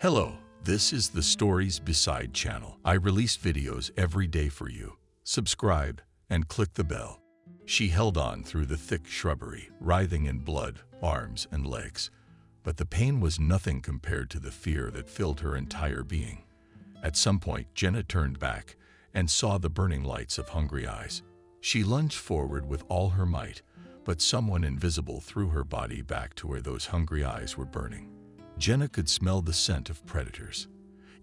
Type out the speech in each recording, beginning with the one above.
Hello, this is the Stories Beside channel. I release videos every day for you. Subscribe and click the bell. She held on through the thick shrubbery, writhing in blood, arms, and legs. But the pain was nothing compared to the fear that filled her entire being. At some point, Jenna turned back and saw the burning lights of hungry eyes. She lunged forward with all her might, but someone invisible threw her body back to where those hungry eyes were burning. Jenna could smell the scent of predators.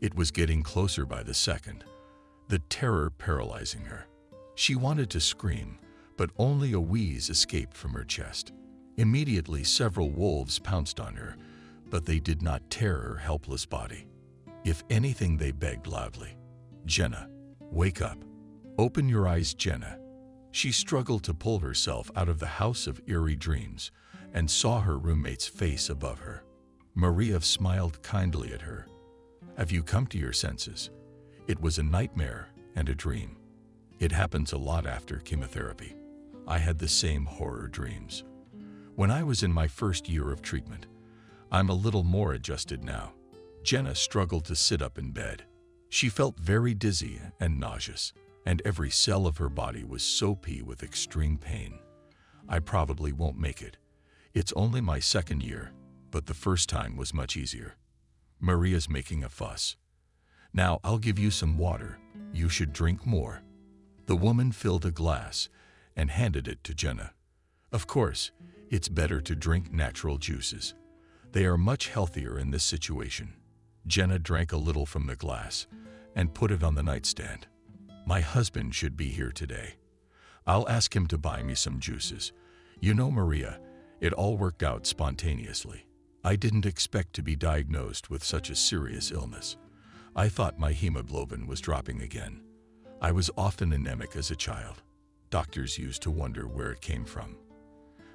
It was getting closer by the second, the terror paralyzing her. She wanted to scream, but only a wheeze escaped from her chest. Immediately, several wolves pounced on her, but they did not tear her helpless body. If anything, they begged loudly, "Jenna, wake up. Open your eyes, Jenna." She struggled to pull herself out of the house of eerie dreams and saw her roommate's face above her. Maria smiled kindly at her. "Have you come to your senses? It was a nightmare and a dream. It happens a lot after chemotherapy. I had the same horror dreams. When I was in my first year of treatment, I'm a little more adjusted now." Jenna struggled to sit up in bed. She felt very dizzy and nauseous, and every cell of her body was soapy with extreme pain. "I probably won't make it. It's only my second year, but the first time was much easier." Maria's making a fuss. "Now I'll give you some water. You should drink more." The woman filled a glass and handed it to Jenna. "Of course, it's better to drink natural juices. They are much healthier in this situation." Jenna drank a little from the glass and put it on the nightstand. "My husband should be here today. I'll ask him to buy me some juices. You know, Maria, it all worked out spontaneously. I didn't expect to be diagnosed with such a serious illness. I thought my hemoglobin was dropping again. I was often anemic as a child. Doctors used to wonder where it came from.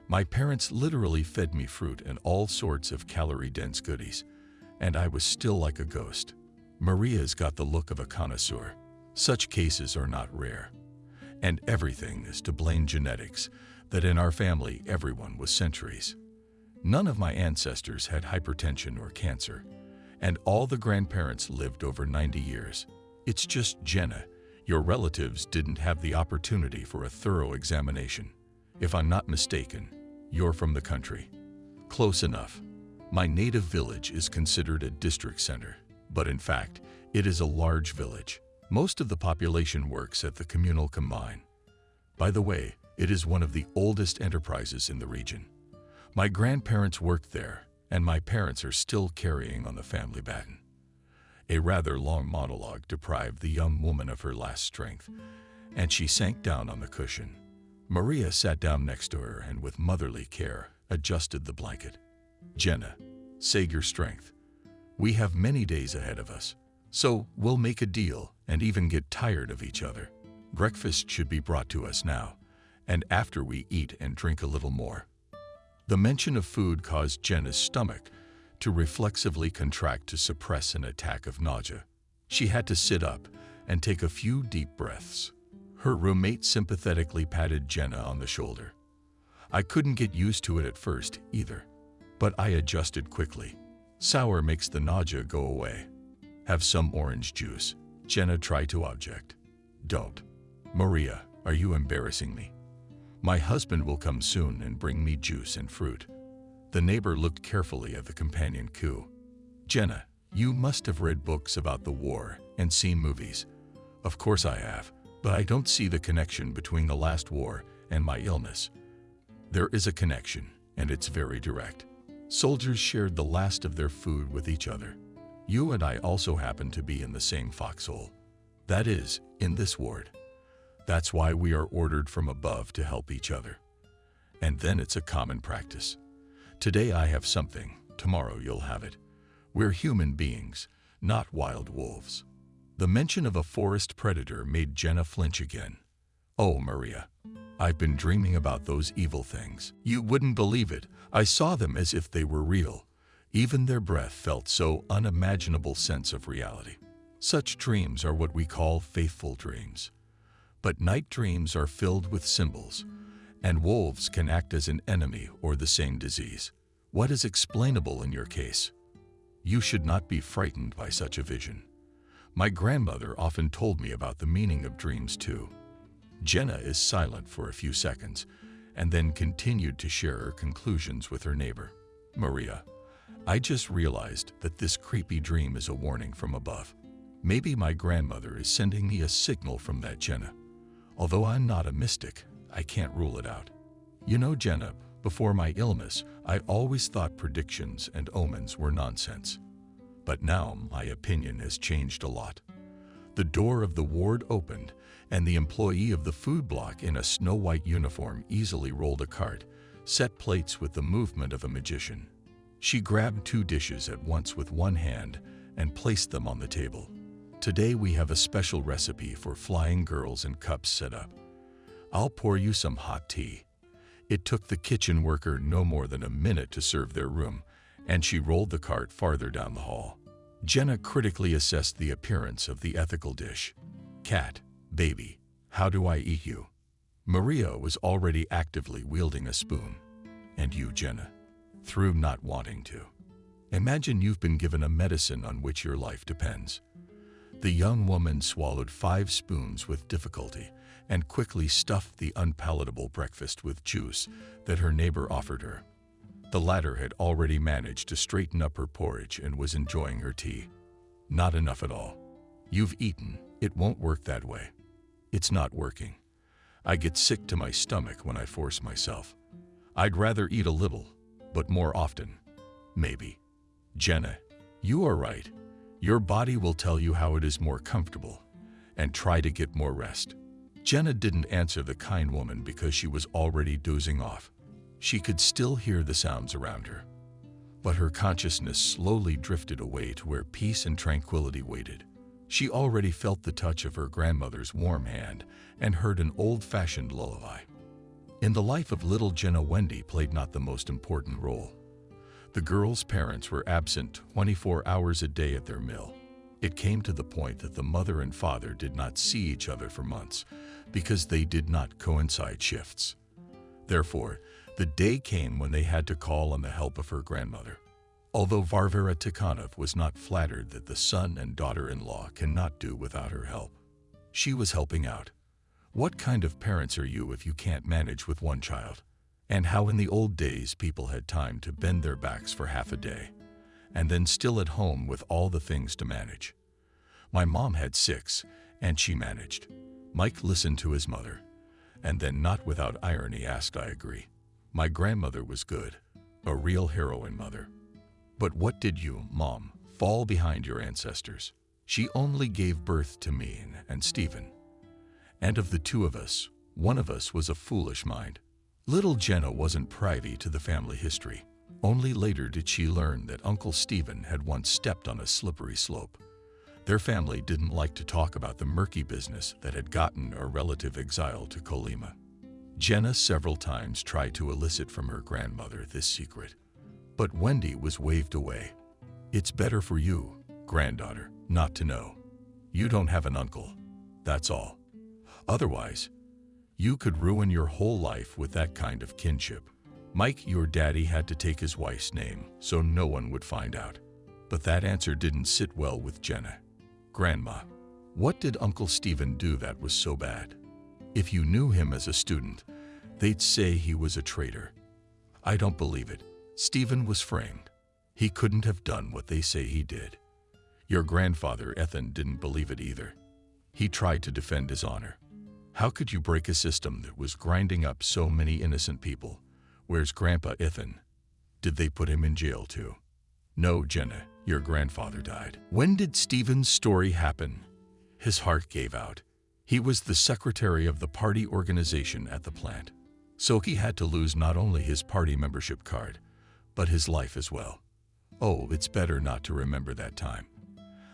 My parents literally fed me fruit and all sorts of calorie-dense goodies, and I was still like a ghost." Maria's got the look of a connoisseur. Such cases are not rare. And everything is to blame genetics, that in our family everyone was centuries. None of my ancestors had hypertension or cancer, and all the grandparents lived over 90 years. It's just Jenna. Your relatives didn't have the opportunity for a thorough examination. If I'm not mistaken, you're from the country. Close enough. My native village is considered a district center, but in fact, it is a large village. Most of the population works at the communal combine. By the way, it is one of the oldest enterprises in the region. My grandparents worked there, and my parents are still carrying on the family baton." A rather long monologue deprived the young woman of her last strength, and she sank down on the cushion. Maria sat down next to her and with motherly care adjusted the blanket. "Jenna, save your strength. We have many days ahead of us, so we'll make a deal and even get tired of each other. Breakfast should be brought to us now, and after we eat and drink a little more." The mention of food caused Jenna's stomach to reflexively contract to suppress an attack of nausea. She had to sit up and take a few deep breaths. Her roommate sympathetically patted Jenna on the shoulder. "I couldn't get used to it at first either, but I adjusted quickly. Sour makes the nausea go away. Have some orange juice." Jenna tried to object. "Don't. Maria, are you embarrassing me? My husband will come soon and bring me juice and fruit." The neighbor looked carefully at the companion coo. "Jenna, you must have read books about the war and seen movies." "Of course I have, but I don't see the connection between the last war and my illness." "There is a connection, and it's very direct. Soldiers shared the last of their food with each other. You and I also happen to be in the same foxhole. That is, in this ward. That's why we are ordered from above to help each other. And then it's a common practice. Today I have something, tomorrow you'll have it. We're human beings, not wild wolves." The mention of a forest predator made Jenna flinch again. "Oh, Maria, I've been dreaming about those evil things. You wouldn't believe it. I saw them as if they were real. Even their breath felt so unimaginable sense of reality. Such dreams are what we call faithful dreams. But night dreams are filled with symbols, and wolves can act as an enemy or the same disease. What is explainable in your case?" You should not be frightened by such a vision. My grandmother often told me about the meaning of dreams too. Jenna is silent for a few seconds and then continued to share her conclusions with her neighbor. Maria, I just realized that this creepy dream is a warning from above. Maybe my grandmother is sending me a signal from that Jenna. Although I'm not a mystic, I can't rule it out. You know, Jenna, before my illness, I always thought predictions and omens were nonsense. But now my opinion has changed a lot. The door of the ward opened, and the employee of the food block in a snow-white uniform easily rolled a cart, set plates with the movement of a magician. She grabbed 2 dishes at once with one hand and placed them on the table. Today we have a special recipe for flying girls and cups set up. I'll pour you some hot tea. It took the kitchen worker no more than a minute to serve their room, and she rolled the cart farther down the hall. Jenna critically assessed the appearance of the ethical dish. Cat, baby, how do I eat you? Maria was already actively wielding a spoon. And you, Jenna, through not wanting to. Imagine you've been given a medicine on which your life depends. The young woman swallowed 5 spoons with difficulty and quickly stuffed the unpalatable breakfast with juice that her neighbor offered her. The latter had already managed to straighten up her porridge and was enjoying her tea. Not enough at all. You've eaten. It won't work that way. It's not working. I get sick to my stomach when I force myself. I'd rather eat a little, but more often. Maybe. Jenna, you are right. Your body will tell you how it is more comfortable, and try to get more rest. Jenna didn't answer the kind woman because she was already dozing off. She could still hear the sounds around her, but her consciousness slowly drifted away to where peace and tranquility waited. She already felt the touch of her grandmother's warm hand and heard an old-fashioned lullaby. In the life of little Jenna, Wendy played not the most important role. The girl's parents were absent 24 hours a day at their mill. It came to the point that the mother and father did not see each other for months because they did not coincide shifts. Therefore, the day came when they had to call on the help of her grandmother. Although Varvara Tikhanov was not flattered that the son and daughter-in-law cannot do without her help, she was helping out. What kind of parents are you if you can't manage with one child? And how in the old days people had time to bend their backs for half a day, and then still at home with all the things to manage. My mom had 6, and she managed. Mike listened to his mother, and then not without irony asked, I agree. My grandmother was good, a real heroine mother. But what did you, Mom, fall behind your ancestors? She only gave birth to me and Stephen. And of the 2 of us, one of us was a foolish mind. Little Jenna wasn't privy to the family history. Only later did she learn that Uncle Stephen had once stepped on a slippery slope. Their family didn't like to talk about the murky business that had gotten a relative exiled to Kolyma. Jenna several times tried to elicit from her grandmother this secret, but Wendy was waved away. It's better for you, granddaughter, not to know. You don't have an uncle, that's all. Otherwise, you could ruin your whole life with that kind of kinship. Mike, your daddy, had to take his wife's name so no one would find out. But that answer didn't sit well with Jenna. Grandma, what did Uncle Stephen do that was so bad? If you knew him as a student, they'd say he was a traitor. I don't believe it. Stephen was framed. He couldn't have done what they say he did. Your grandfather, Ethan, didn't believe it either. He tried to defend his honor. How could you break a system that was grinding up so many innocent people? Where's Grandpa Ethan? Did they put him in jail too? No, Jenna, your grandfather died. When did Stephen's story happen? His heart gave out. He was the secretary of the party organization at the plant. So he had to lose not only his party membership card, but his life as well. Oh, it's better not to remember that time.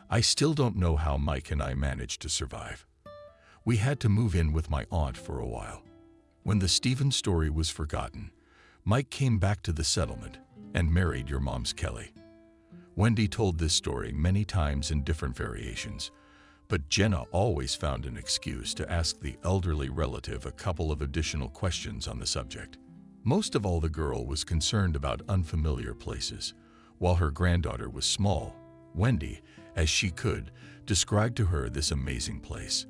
I still don't know how Mike and I managed to survive. We had to move in with my aunt for a while. When the Stephen story was forgotten, Mike came back to the settlement and married your mom's Kelly. Wendy told this story many times in different variations, but Jenna always found an excuse to ask the elderly relative a couple of additional questions on the subject. Most of all, the girl was concerned about unfamiliar places, While her granddaughter was small, Wendy, as she could, described to her this amazing place.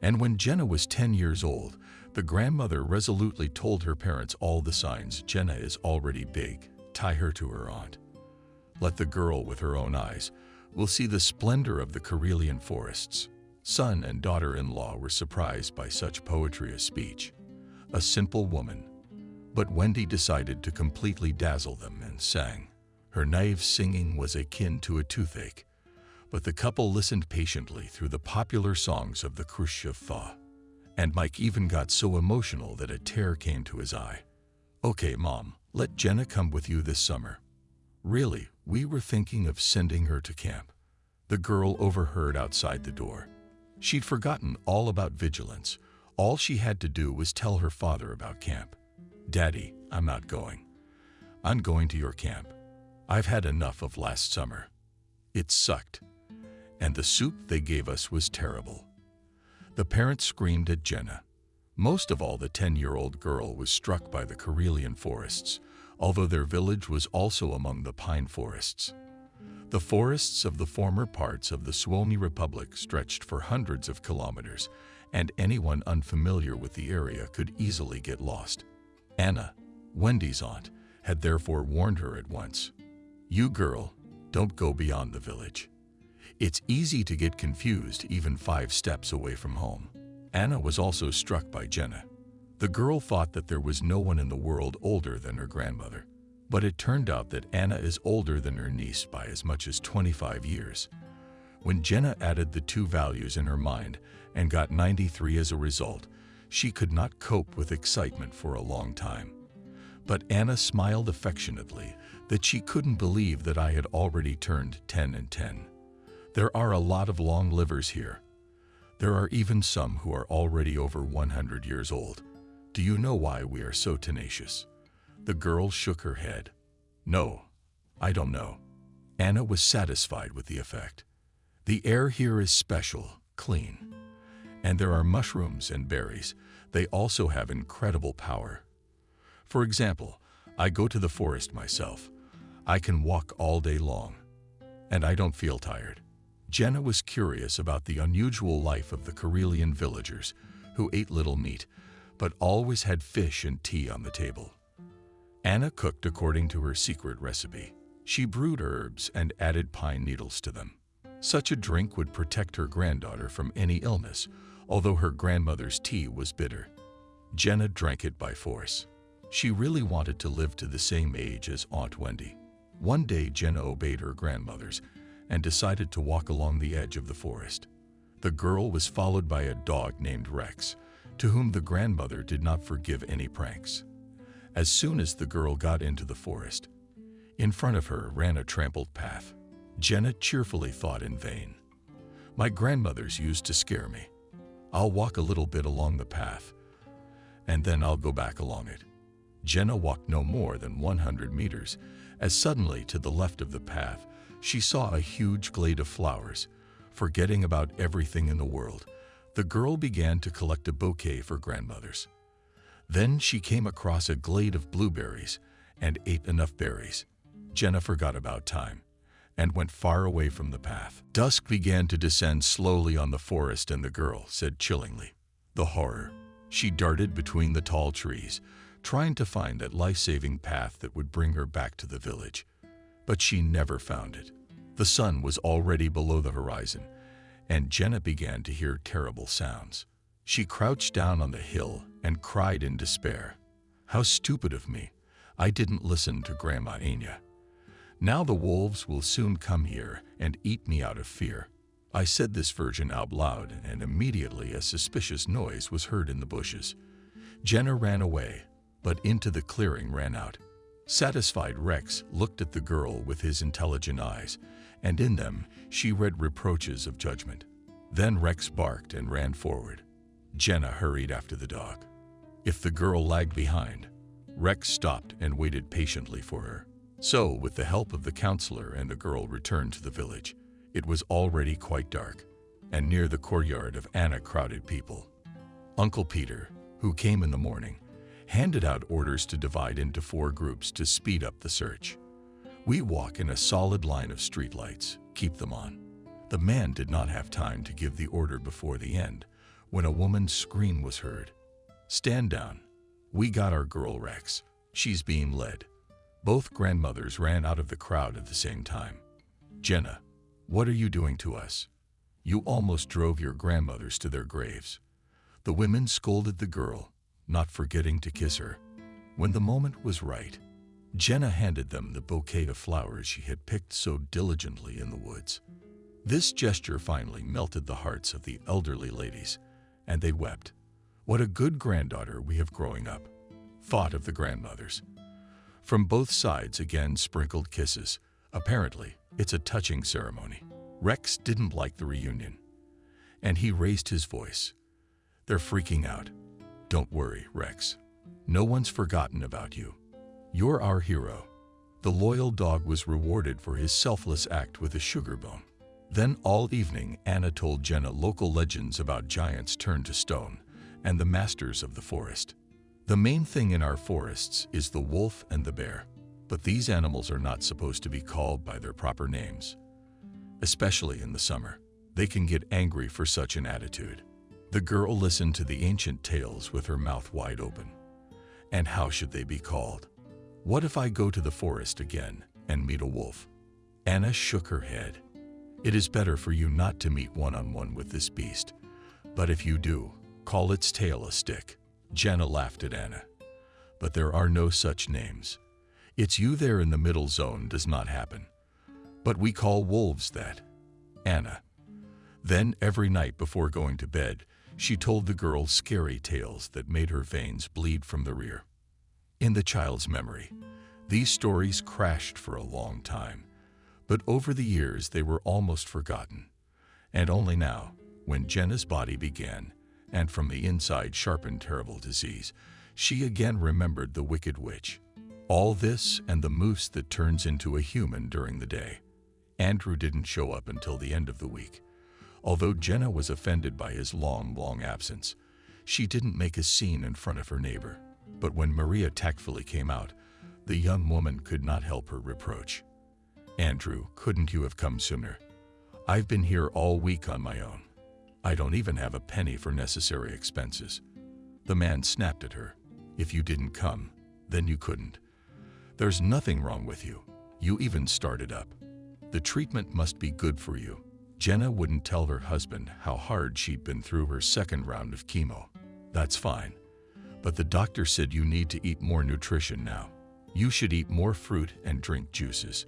And when Jenna was 10 years old, the grandmother resolutely told her parents all the signs. Jenna is already big. Tie her to her aunt. Let the girl with her own eyes will see the splendor of the Karelian forests. Son and daughter-in-law were surprised by such poetry of speech. A simple woman. But Wendy decided to completely dazzle them and sang. Her naive singing was akin to a toothache, but the couple listened patiently through the popular songs of the Khrushchev thaw. And Mike even got so emotional that a tear came to his eye. "Okay, Mom, let Jenna come with you this summer." "Really, we were thinking of sending her to camp." The girl overheard outside the door. She'd forgotten all about vigilance. All she had to do was tell her father about camp. "Daddy, I'm not going. I'm going to your camp. I've had enough of last summer. It sucked. And the soup they gave us was terrible." The parents screamed at Jenna. Most of all, the 10-year-old girl was struck by the Karelian forests, although their village was also among the pine forests. The forests of the former parts of the Suwalni Republic stretched for hundreds of kilometers, and anyone unfamiliar with the area could easily get lost. Anna, Wendy's aunt, had therefore warned her at once. "You girl, don't go beyond the village. It's easy to get confused even 5 steps away from home." Anna was also struck by Jenna. The girl thought that there was no one in the world older than her grandmother. But it turned out that Anna is older than her niece by as much as 25 years. When Jenna added the two values in her mind and got 93 as a result, she could not cope with excitement for a long time. But Anna smiled affectionately that she couldn't believe that I had already turned 10 and 10. There are a lot of long livers here. There are even some who are already over 100 years old. Do you know why we are so tenacious? The girl shook her head. "No, I don't know." Anna was satisfied with the effect. "The air here is special, clean. And there are mushrooms and berries. They also have incredible power. For example, I go to the forest myself. I can walk all day long. And I don't feel tired." Jenna was curious about the unusual life of the Karelian villagers, who ate little meat, but always had fish and tea on the table. Anna cooked according to her secret recipe. She brewed herbs and added pine needles to them. Such a drink would protect her granddaughter from any illness, although her grandmother's tea was bitter. Jenna drank it by force. She really wanted to live to the same age as Aunt Wendy. One day, Jenna obeyed her grandmother's and decided to walk along the edge of the forest. The girl was followed by a dog named Rex, to whom the grandmother did not forgive any pranks. As soon as the girl got into the forest, in front of her ran a trampled path. Jenna cheerfully thought in vain. "My grandmothers used to scare me. I'll walk a little bit along the path, and then I'll go back along it." Jenna walked no more than 100 meters, as suddenly to the left of the path, she saw a huge glade of flowers. Forgetting about everything in the world, the girl began to collect a bouquet for grandmothers. Then she came across a glade of blueberries and ate enough berries. Jenna forgot about time and went far away from the path. Dusk began to descend slowly on the forest, and the girl said chillingly, "The horror." She darted between the tall trees, trying to find that life-saving path that would bring her back to the village. But she never found it. The sun was already below the horizon, and Jenna began to hear terrible sounds. She crouched down on the hill and cried in despair. "How stupid of me. I didn't listen to Grandma Anya. Now the wolves will soon come here and eat me out of fear." I said this version out loud, and immediately a suspicious noise was heard in the bushes. Jenna ran away, but into the clearing ran out. Satisfied, Rex looked at the girl with his intelligent eyes, and in them she read reproaches of judgment. Then Rex barked and ran forward. Jenna hurried after the dog. If the girl lagged behind, Rex stopped and waited patiently for her. So, with the help of the counselor, and the girl returned to the village. It was already quite dark, and near the courtyard of Anna crowded people. Uncle Peter, who came in the morning, handed out orders to divide into 4 groups to speed up the search. We walk in a solid line of streetlights. Keep them on. The man did not have time to give the order before the end, when a woman's scream was heard. Stand down. We got our girl Rex. She's being led. Both grandmothers ran out of the crowd at the same time. Jenna, what are you doing to us? You almost drove your grandmothers to their graves. The women scolded the girl, not forgetting to kiss her. When the moment was right, Jenna handed them the bouquet of flowers she had picked so diligently in the woods. This gesture finally melted the hearts of the elderly ladies, and they wept. What a good granddaughter we have growing up, thought of the grandmothers. From both sides again sprinkled kisses. Apparently, it's a touching ceremony. Rex didn't like the reunion, and he raised his voice. They're freaking out. Don't worry, Rex. No one's forgotten about you. You're our hero. The loyal dog was rewarded for his selfless act with a sugar bone. Then all evening, Anna told Jenna local legends about giants turned to stone and the masters of the forest. The main thing in our forests is the wolf and the bear, but these animals are not supposed to be called by their proper names. Especially in the summer, they can get angry for such an attitude. The girl listened to the ancient tales with her mouth wide open. And how should they be called? What if I go to the forest again and meet a wolf? Anna shook her head. It is better for you not to meet one-on-one with this beast. But if you do, call its tail a stick. Jenna laughed at Anna. But there are no such names. It's you there in the middle zone does not happen. But we call wolves that. Anna. Then every night before going to bed, she told the girl scary tales that made her veins bleed from the rear. In the child's memory, these stories crashed for a long time. But over the years, they were almost forgotten. And only now, when Jenna's body began, and from the inside sharpened terrible disease, she again remembered the wicked witch. All this and the moose that turns into a human during the day. Andrew didn't show up until the end of the week. Although Jenna was offended by his long absence, she didn't make a scene in front of her neighbor. But when Maria tactfully came out, the young woman could not help her reproach. Andrew, couldn't you have come sooner? I've been here all week on my own. I don't even have a penny for necessary expenses. The man snapped at her. If you didn't come, then you couldn't. There's nothing wrong with you. You even started up. The treatment must be good for you. Jenna wouldn't tell her husband how hard she'd been through her second round of chemo. That's fine. But the doctor said you need to eat more nutrition now. You should eat more fruit and drink juices.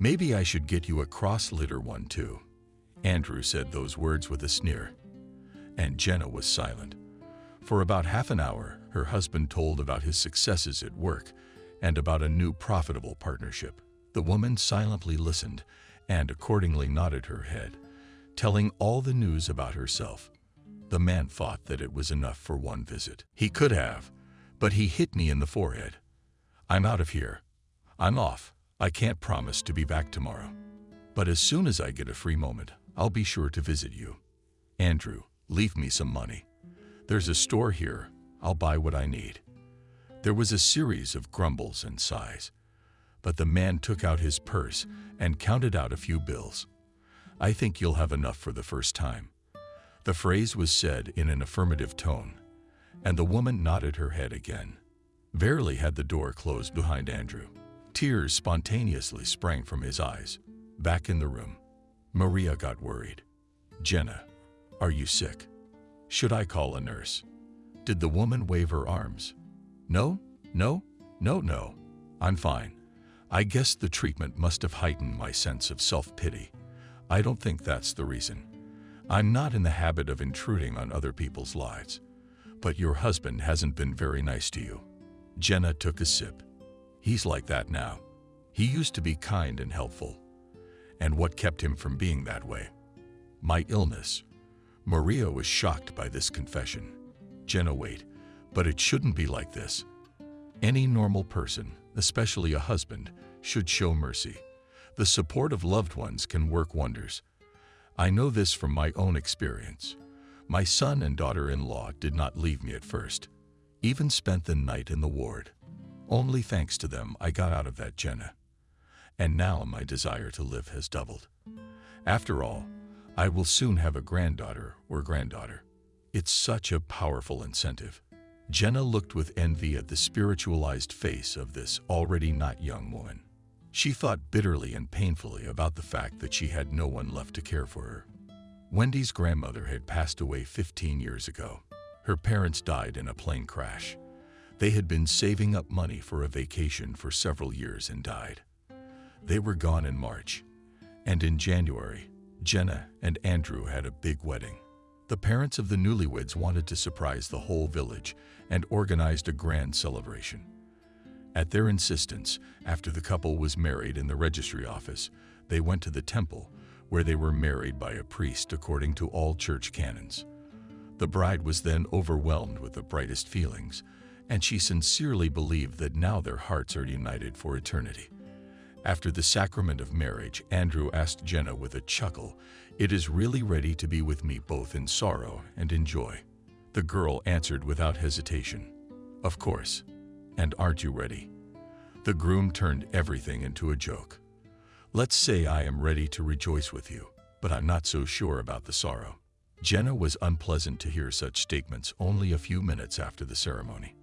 Maybe I should get you a cross-litter one too. Andrew said those words with a sneer. And Jenna was silent. For about half an hour, her husband told about his successes at work and about a new profitable partnership. The woman silently listened and accordingly nodded her head, telling all the news about herself. The man thought that it was enough for one visit. He could have, but he hit me in the forehead. I'm out of here. I'm off. I can't promise to be back tomorrow. But as soon as I get a free moment, I'll be sure to visit you. Andrew, leave me some money. There's a store here. I'll buy what I need. There was a series of grumbles and sighs, but the man took out his purse and counted out a few bills. I think you'll have enough for the first time. The phrase was said in an affirmative tone, and the woman nodded her head again. Barely had the door closed behind Andrew. Tears spontaneously sprang from his eyes. Back in the room, Maria got worried. Jenna, are you sick? Should I call a nurse? Did the woman wave her arms? No. I'm fine. I guess the treatment must have heightened my sense of self-pity. I don't think that's the reason. I'm not in the habit of intruding on other people's lives. But your husband hasn't been very nice to you. Jenna took a sip. He's like that now. He used to be kind and helpful. And what kept him from being that way? My illness. Maria was shocked by this confession. Jenna, wait, but it shouldn't be like this. Any normal person, especially a husband, should show mercy. The support of loved ones can work wonders. I know this from my own experience. My son and daughter-in-law did not leave me at first, even spent the night in the ward. Only thanks to them I got out of that, Jenna. and now my desire to live has doubled. After all, I will soon have a granddaughter or granddaughter. It's such a powerful incentive. Jenna looked with envy at the spiritualized face of this already not young woman. She thought bitterly and painfully about the fact that she had no one left to care for her. Wendy's grandmother had passed away 15 years ago. Her parents died in a plane crash. They had been saving up money for a vacation for several years and died. They were gone in March, and in January, Jenna and Andrew had a big wedding. The parents of the newlyweds wanted to surprise the whole village and organized a grand celebration. At their insistence, after the couple was married in the registry office, they went to the temple, where they were married by a priest according to all church canons. The bride was then overwhelmed with the brightest feelings, and she sincerely believed that now their hearts are united for eternity. After the sacrament of marriage, Andrew asked Jenna with a chuckle, "It is really ready to be with me both in sorrow and in joy." The girl answered without hesitation, "Of course. And aren't you ready?" The groom turned everything into a joke. "Let's say I am ready to rejoice with you, but I'm not so sure about the sorrow." Jenna was unpleasant to hear such statements only a few minutes after the ceremony.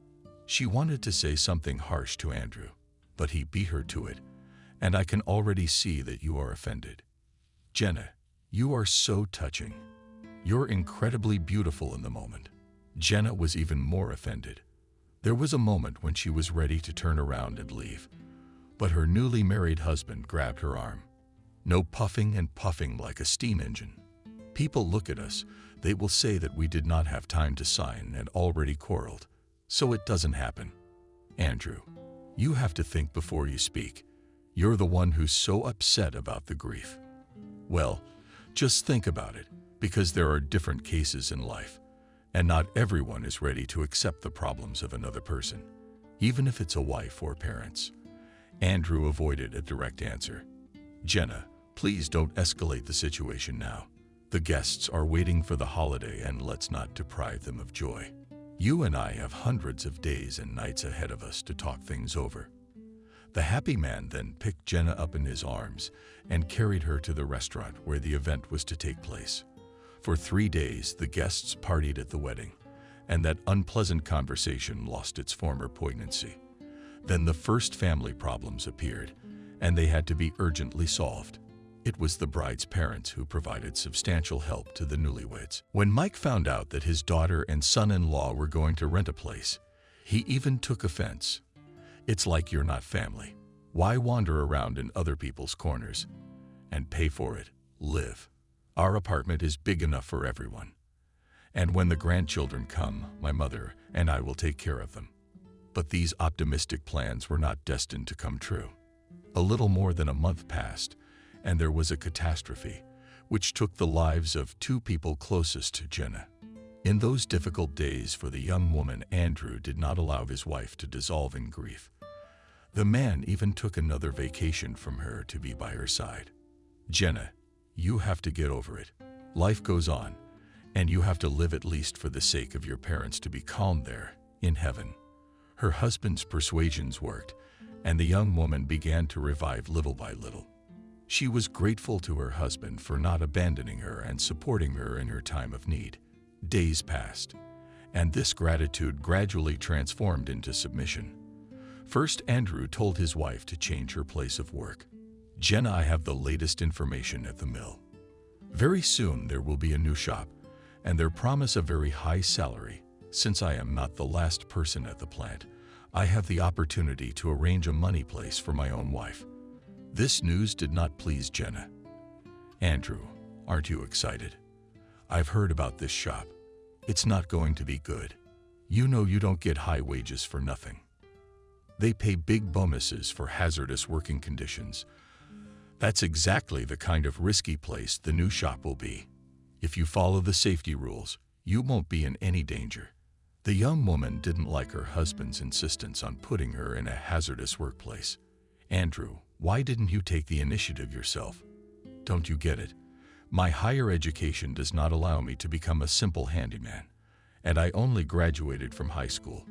She wanted to say something harsh to Andrew, but he beat her to it, "And I can already see that you are offended. Jenna, you are so touching. You're incredibly beautiful in the moment." Jenna was even more offended. There was a moment when she was ready to turn around and leave, but her newly married husband grabbed her arm. "No puffing and puffing like a steam engine. People look at us, they will say that we did not have time to sign and already quarreled, so it doesn't happen. Andrew, you have to think before you speak. You're the one who's so upset about the grief. Well, just think about it, because there are different cases in life, and not everyone is ready to accept the problems of another person, even if it's a wife or parents." Andrew avoided a direct answer. "Jenna, please don't escalate the situation now. The guests are waiting for the holiday, and let's not deprive them of joy. You and I have hundreds of days and nights ahead of us to talk things over." The happy man then picked Jenna up in his arms and carried her to the restaurant where the event was to take place. For 3 days, the guests partied at the wedding, and that unpleasant conversation lost its former poignancy. Then the first family problems appeared, and they had to be urgently solved. It was the bride's parents who provided substantial help to the newlyweds. When Mike found out that his daughter and son-in-law were going to rent a place, he even took offense. "It's like you're not family. Why wander around in other people's corners? And pay for it. Live. Our apartment is big enough for everyone. And when the grandchildren come, my mother and I will take care of them." But these optimistic plans were not destined to come true. A little more than a month passed, and there was a catastrophe, which took the lives of 2 people closest to Jenna. In those difficult days for the young woman, Andrew did not allow his wife to dissolve in grief. The man even took another vacation from her to be by her side. "Jenna, you have to get over it. Life goes on, and you have to live at least for the sake of your parents to be calm there, in heaven." Her husband's persuasions worked, and the young woman began to revive little by little. She was grateful to her husband for not abandoning her and supporting her in her time of need. Days passed, and this gratitude gradually transformed into submission. First, Andrew told his wife to change her place of work. "Jenna, I have the latest information at the mill. Very soon there will be a new shop, and they promise a very high salary. Since I am not the last person at the plant, I have the opportunity to arrange a money place for my own wife." This news did not please Jenna. "Andrew, aren't you excited? I've heard about this shop. It's not going to be good. You know you don't get high wages for nothing. They pay big bonuses for hazardous working conditions. That's exactly the kind of risky place the new shop will be. If you follow the safety rules, you won't be in any danger." The young woman didn't like her husband's insistence on putting her in a hazardous workplace. "Andrew, why didn't you take the initiative yourself? Don't you get it? My higher education does not allow me to become a simple handyman, and I only graduated from high school.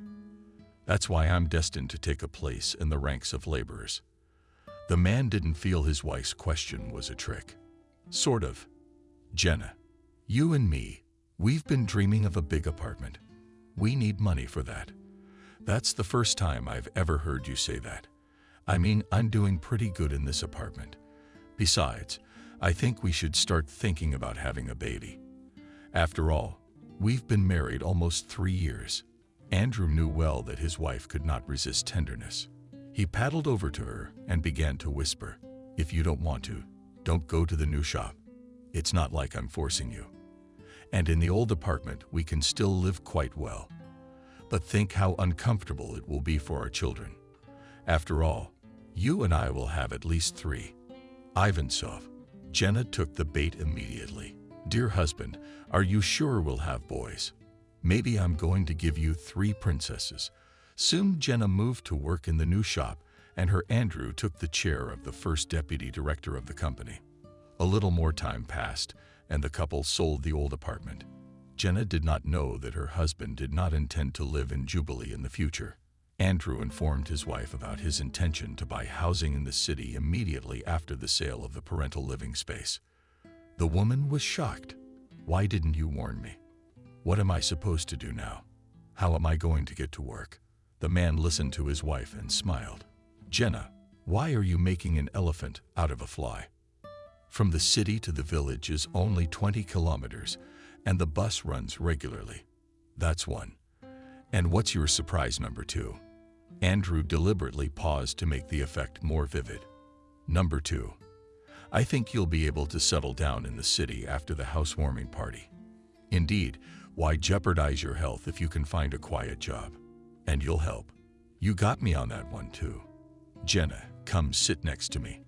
That's why I'm destined to take a place in the ranks of laborers." The man didn't feel his wife's question was a trick. Sort of. Jenna, you and me, we've been dreaming of a big apartment. We need money for that. That's the first time I've ever heard you say that. I mean, I'm doing pretty good in this apartment. Besides, I think we should start thinking about having a baby. After all, we've been married almost 3 years. Andrew knew well that his wife could not resist tenderness. He paddled over to her and began to whisper, "If you don't want to, don't go to the new shop. It's not like I'm forcing you. And in the old apartment, we can still live quite well. But think how uncomfortable it will be for our children. After all, you and I will have at least 3. Ivansov." Jenna took the bait immediately. "Dear husband, are you sure we'll have boys? Maybe I'm going to give you 3 princesses." Soon Jenna moved to work in the new shop, and her Andrew took the chair of the first deputy director of the company. A little more time passed, and the couple sold the old apartment. Jenna did not know that her husband did not intend to live in Jubilee in the future. Andrew informed his wife about his intention to buy housing in the city immediately after the sale of the parental living space. The woman was shocked. "Why didn't you warn me? What am I supposed to do now? How am I going to get to work?" The man listened to his wife and smiled. "Jenna, why are you making an elephant out of a fly? From the city to the village is only 20 kilometers, and the bus runs regularly. That's one. And what's your surprise number 2? Andrew deliberately paused to make the effect more vivid. "Number 2. I think you'll be able to settle down in the city after the housewarming party. Indeed, why jeopardize your health if you can find a quiet job? And you'll help. You got me on that one too. Jenna, come sit next to me.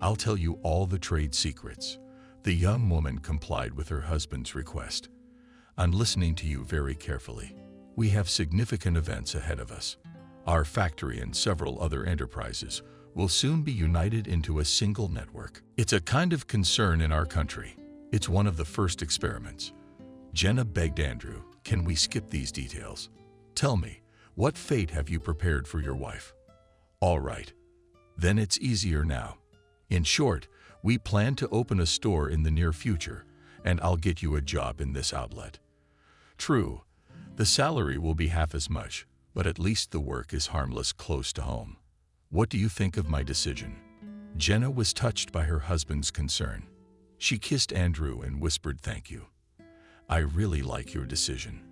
I'll tell you all the trade secrets." The young woman complied with her husband's request. "I'm listening to you very carefully. We have significant events ahead of us. Our factory and several other enterprises will soon be united into a single network. It's a kind of concern in our country. It's one of the first experiments." Jenna begged Andrew, "Can we skip these details? Tell me, what fate have you prepared for your wife?" "All right. Then it's easier now. In short, we plan to open a store in the near future, and I'll get you a job in this outlet. True, the salary will be half as much, but at least the work is harmless close to home. What do you think of my decision?" Jenna was touched by her husband's concern. She kissed Andrew and whispered thank you. "I really like your decision."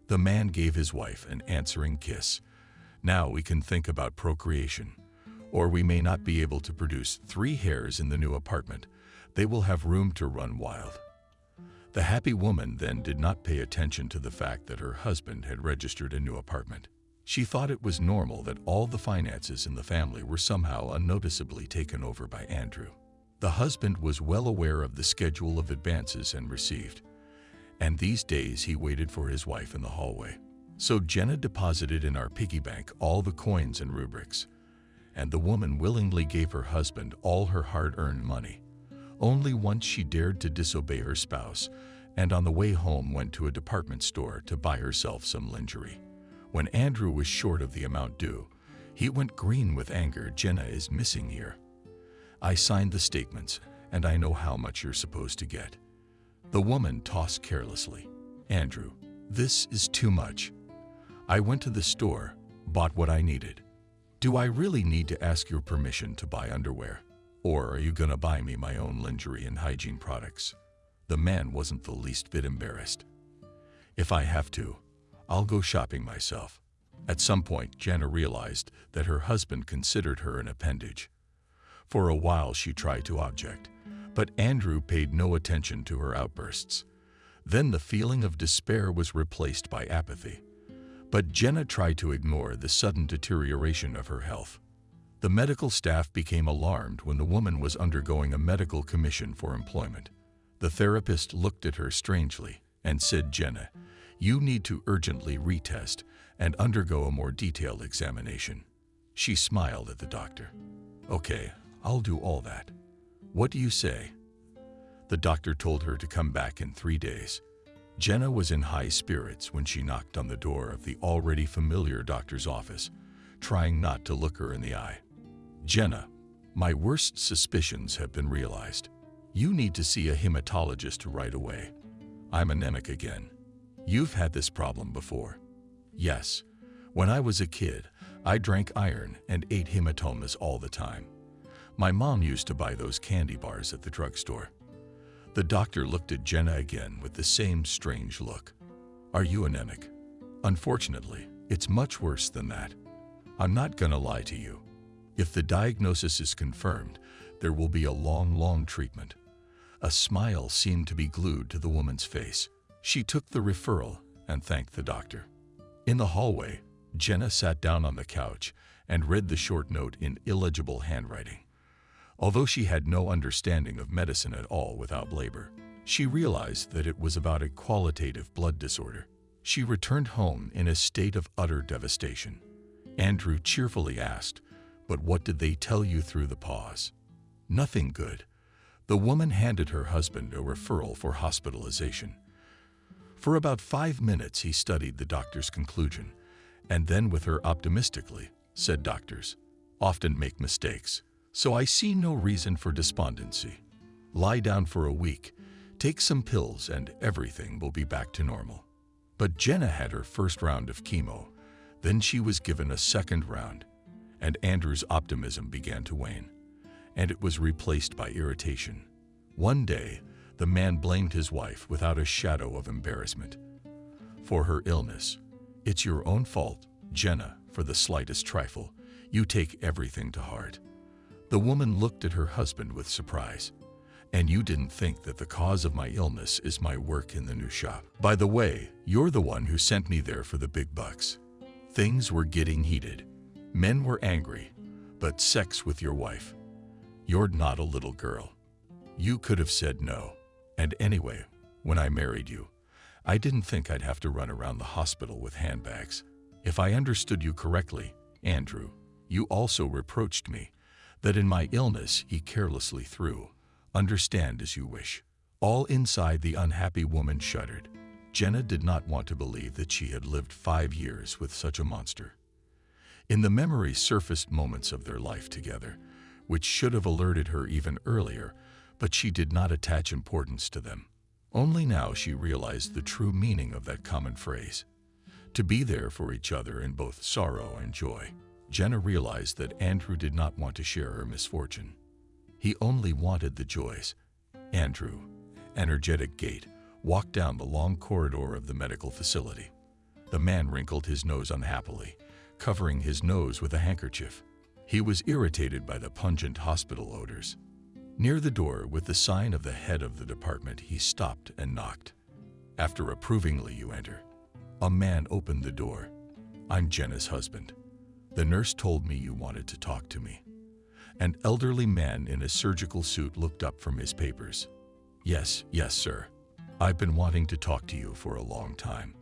The man gave his wife an answering kiss. "Now we can think about procreation. Or we may not be able to produce 3 hares in the new apartment. They will have room to run wild." The happy woman then did not pay attention to the fact that her husband had registered a new apartment. She thought it was normal that all the finances in the family were somehow unnoticeably taken over by Andrew. The husband was well aware of the schedule of advances and received, and these days he waited for his wife in the hallway. So Jenna deposited in our piggy bank all the coins and rubrics, and the woman willingly gave her husband all her hard-earned money. Only once she dared to disobey her spouse, and on the way home went to a department store to buy herself some lingerie. When Andrew was short of the amount due, he went green with anger. "Jenna is missing here. I signed the statements, and I know how much you're supposed to get." The woman tossed carelessly. "Andrew, this is too much. I went to the store, bought what I needed. Do I really need to ask your permission to buy underwear? Or are you gonna buy me my own lingerie and hygiene products?" The man wasn't the least bit embarrassed. "If I have to, I'll go shopping myself." At some point, Jenna realized that her husband considered her an appendage. For a while she tried to object, but Andrew paid no attention to her outbursts. Then the feeling of despair was replaced by apathy. But Jenna tried to ignore the sudden deterioration of her health. The medical staff became alarmed when the woman was undergoing a medical commission for employment. The therapist looked at her strangely and said, "Jenna, you need to urgently retest and undergo a more detailed examination." She smiled at the doctor. "Okay, I'll do all that. What do you say?" The doctor told her to come back in 3 days. Jenna was in high spirits when she knocked on the door of the already familiar doctor's office, trying not to look her in the eye. "Jenna, My worst suspicions have been realized. You need to see a hematologist right away. I'm anemic again. You've had this problem before. Yes. When I was a kid, I drank iron and ate hematomas all the time. My mom used to buy those candy bars at the drugstore. The doctor looked at Jenna again with the same strange look. Are you anemic? Unfortunately, it's much worse than that. I'm not gonna lie to you. If the diagnosis is confirmed, there will be a long treatment. A smile seemed to be glued to the woman's face. She took the referral and thanked the doctor. In the hallway, Jenna sat down on the couch and read the short note in illegible handwriting. Although she had no understanding of medicine at all without labor, she realized that it was about a qualitative blood disorder. She returned home in a state of utter devastation. Andrew cheerfully asked, "But what did they tell you through the pause?" "Nothing good." The woman handed her husband a referral for hospitalization. For about 5 minutes he studied the doctor's conclusion, and then with her optimistically, said, "Doctors often make mistakes, so I see no reason for despondency. Lie down for a week, take some pills, and everything will be back to normal." But Jenna had her first round of chemo, then she was given a second round, and Andrew's optimism began to wane, and it was replaced by irritation. One day, the man blamed his wife without a shadow of embarrassment for her illness. "It's your own fault, Jenna, for the slightest trifle. You take everything to heart." The woman looked at her husband with surprise. "And you didn't think that the cause of my illness is my work in the new shop? By the way, you're the one who sent me there for the big bucks." Things were getting heated. Men were angry, but sex with your wife. You're not a little girl. You could have said no. And anyway, when I married you, I didn't think I'd have to run around the hospital with handbags. If I understood you correctly, Andrew, you also reproached me that in my illness he carelessly threw. Understand as you wish. All inside the unhappy woman shuddered. Jenna did not want to believe that she had lived 5 years with such a monster. In the memory surfaced moments of their life together, which should have alerted her even earlier, but she did not attach importance to them. Only now she realized the true meaning of that common phrase. To be there for each other in both sorrow and joy. Jenna realized that Andrew did not want to share her misfortune. He only wanted the joys. Andrew, energetic gait, walked down the long corridor of the medical facility. The man wrinkled his nose unhappily, covering his nose with a handkerchief. He was irritated by the pungent hospital odors. Near the door, with the sign of the head of the department, he stopped and knocked. After approvingly, "You enter." A man opened the door. "I'm Jenna's husband. The nurse told me you wanted to talk to me." An elderly man in a surgical suit looked up from his papers. Yes, sir. I've been wanting to talk to you for a long time.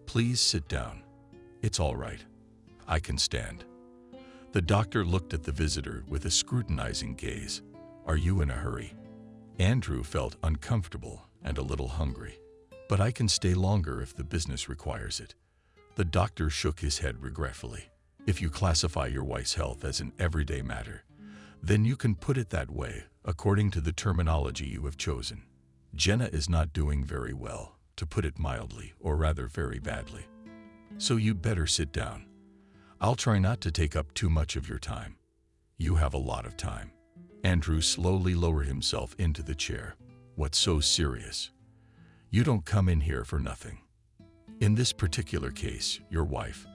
Please sit down." "It's all right. I can stand." The doctor looked at the visitor with a scrutinizing gaze. "Are you in a hurry?" Andrew felt uncomfortable and a little hungry. "But I can stay longer if the business requires it." The doctor shook his head regretfully. "If you classify your wife's health as an everyday matter, then you can put it that way, according to the terminology you have chosen. Jenna is not doing very well, to put it mildly, or rather very badly. So you'd better sit down. I'll try not to take up too much of your time. You have a lot of time." Andrew slowly lowered himself into the chair. "What's so serious? You don't come in here for nothing. In this particular case, your wife,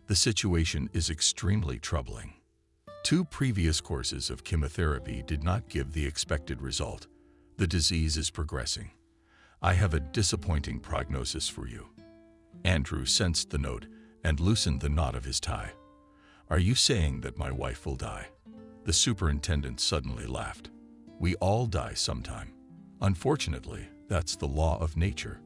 the situation is extremely troubling. 2 previous courses of chemotherapy did not give the expected result. The disease is progressing. I have a disappointing prognosis for you." Andrew sensed the note and loosened the knot of his tie. "Are you saying that my wife will die?" The superintendent suddenly laughed. "We all die sometime. Unfortunately, that's the law of nature.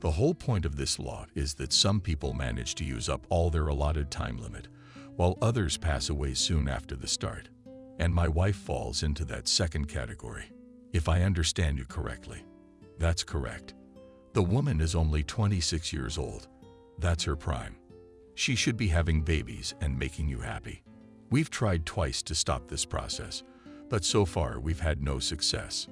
The whole point of this law is that some people manage to use up all their allotted time limit, while others pass away soon after the start. And my wife falls into that second category, if I understand you correctly." "That's correct. The woman is only 26 years old. That's her prime. She should be having babies and making you happy. We've tried twice to stop this process, but so far we've had no success.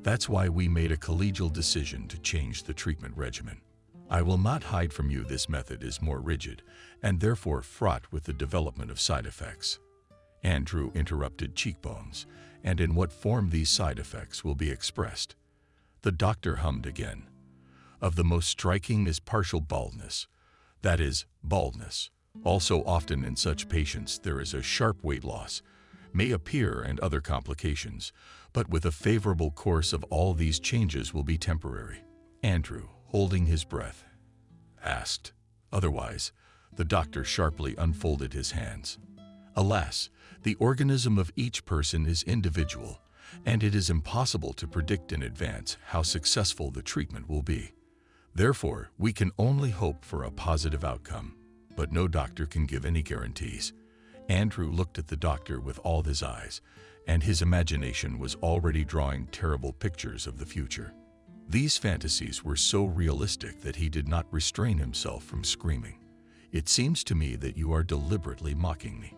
That's why we made a collegial decision to change the treatment regimen. I will not hide from you this method is more rigid and therefore fraught with the development of side effects. Andrew interrupted cheekbones, and in what form these side effects will be expressed. The doctor hummed again. Of the most striking is partial baldness, that is, baldness. Also often in such patients there is a sharp weight loss, may appear and other complications, but with a favorable course of all these changes will be temporary. Andrew, holding his breath, asked. Otherwise, the doctor sharply unfolded his hands. Alas, the organism of each person is individual, and it is impossible to predict in advance how successful the treatment will be. Therefore, we can only hope for a positive outcome, but no doctor can give any guarantees. Andrew looked at the doctor with all his eyes, and his imagination was already drawing terrible pictures of the future. These fantasies were so realistic that he did not restrain himself from screaming. It seems to me that you are deliberately mocking me.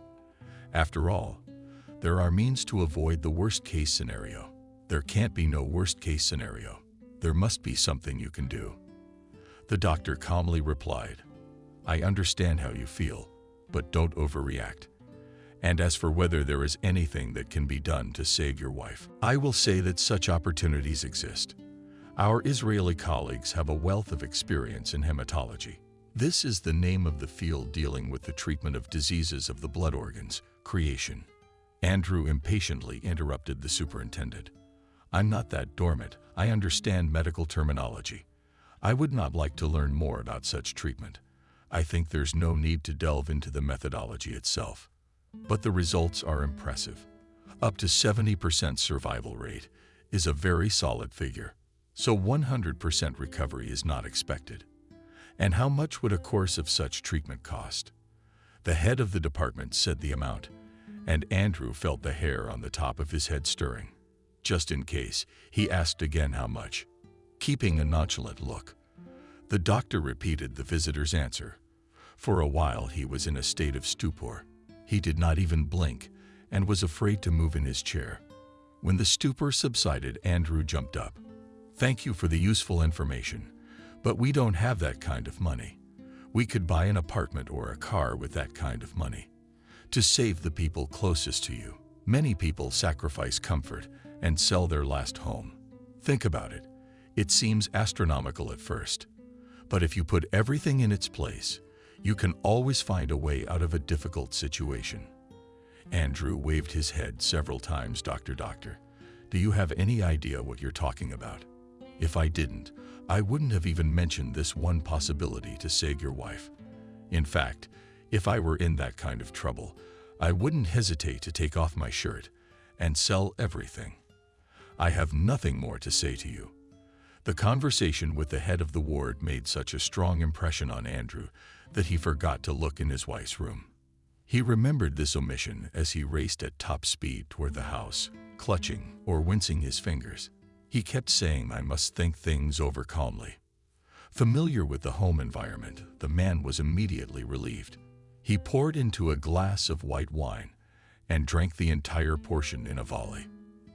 After all, there are means to avoid the worst-case scenario. There can't be no worst-case scenario. There must be something you can do. The doctor calmly replied, I understand how you feel, but don't overreact. And as for whether there is anything that can be done to save your wife, I will say that such opportunities exist. Our Israeli colleagues have a wealth of experience in hematology. This is the name of the field dealing with the treatment of diseases of the blood organs, creation. Andrew impatiently interrupted the superintendent. I'm not that dormant. I understand medical terminology. I would not like to learn more about such treatment. I think there's no need to delve into the methodology itself. But the results are impressive. Up to 70% survival rate is a very solid figure. So 100% recovery is not expected. And how much would a course of such treatment cost? The head of the department said the amount, and Andrew felt the hair on the top of his head stirring. Just in case, he asked again how much. Keeping a nonchalant look, the doctor repeated the visitor's answer. For a while he was in a state of stupor. He did not even blink and was afraid to move in his chair. When the stupor subsided, Andrew jumped up. Thank you for the useful information, but we don't have that kind of money. We could buy an apartment or a car with that kind of money. To save the people closest to you, many people sacrifice comfort and sell their last home. Think about it. It seems astronomical at first, but if you put everything in its place, you can always find a way out of a difficult situation. Andrew waved his head several times. Doctor, do you have any idea what you're talking about? If I didn't, I wouldn't have even mentioned this one possibility to save your wife. In fact, if I were in that kind of trouble, I wouldn't hesitate to take off my shirt and sell everything. I have nothing more to say to you. The conversation with the head of the ward made such a strong impression on Andrew that he forgot to look in his wife's room. He remembered this omission as he raced at top speed toward the house, clutching or wincing his fingers. He kept saying, I must think things over calmly. Familiar with the home environment, the man was immediately relieved. He poured into a glass of white wine and drank the entire portion in a volley.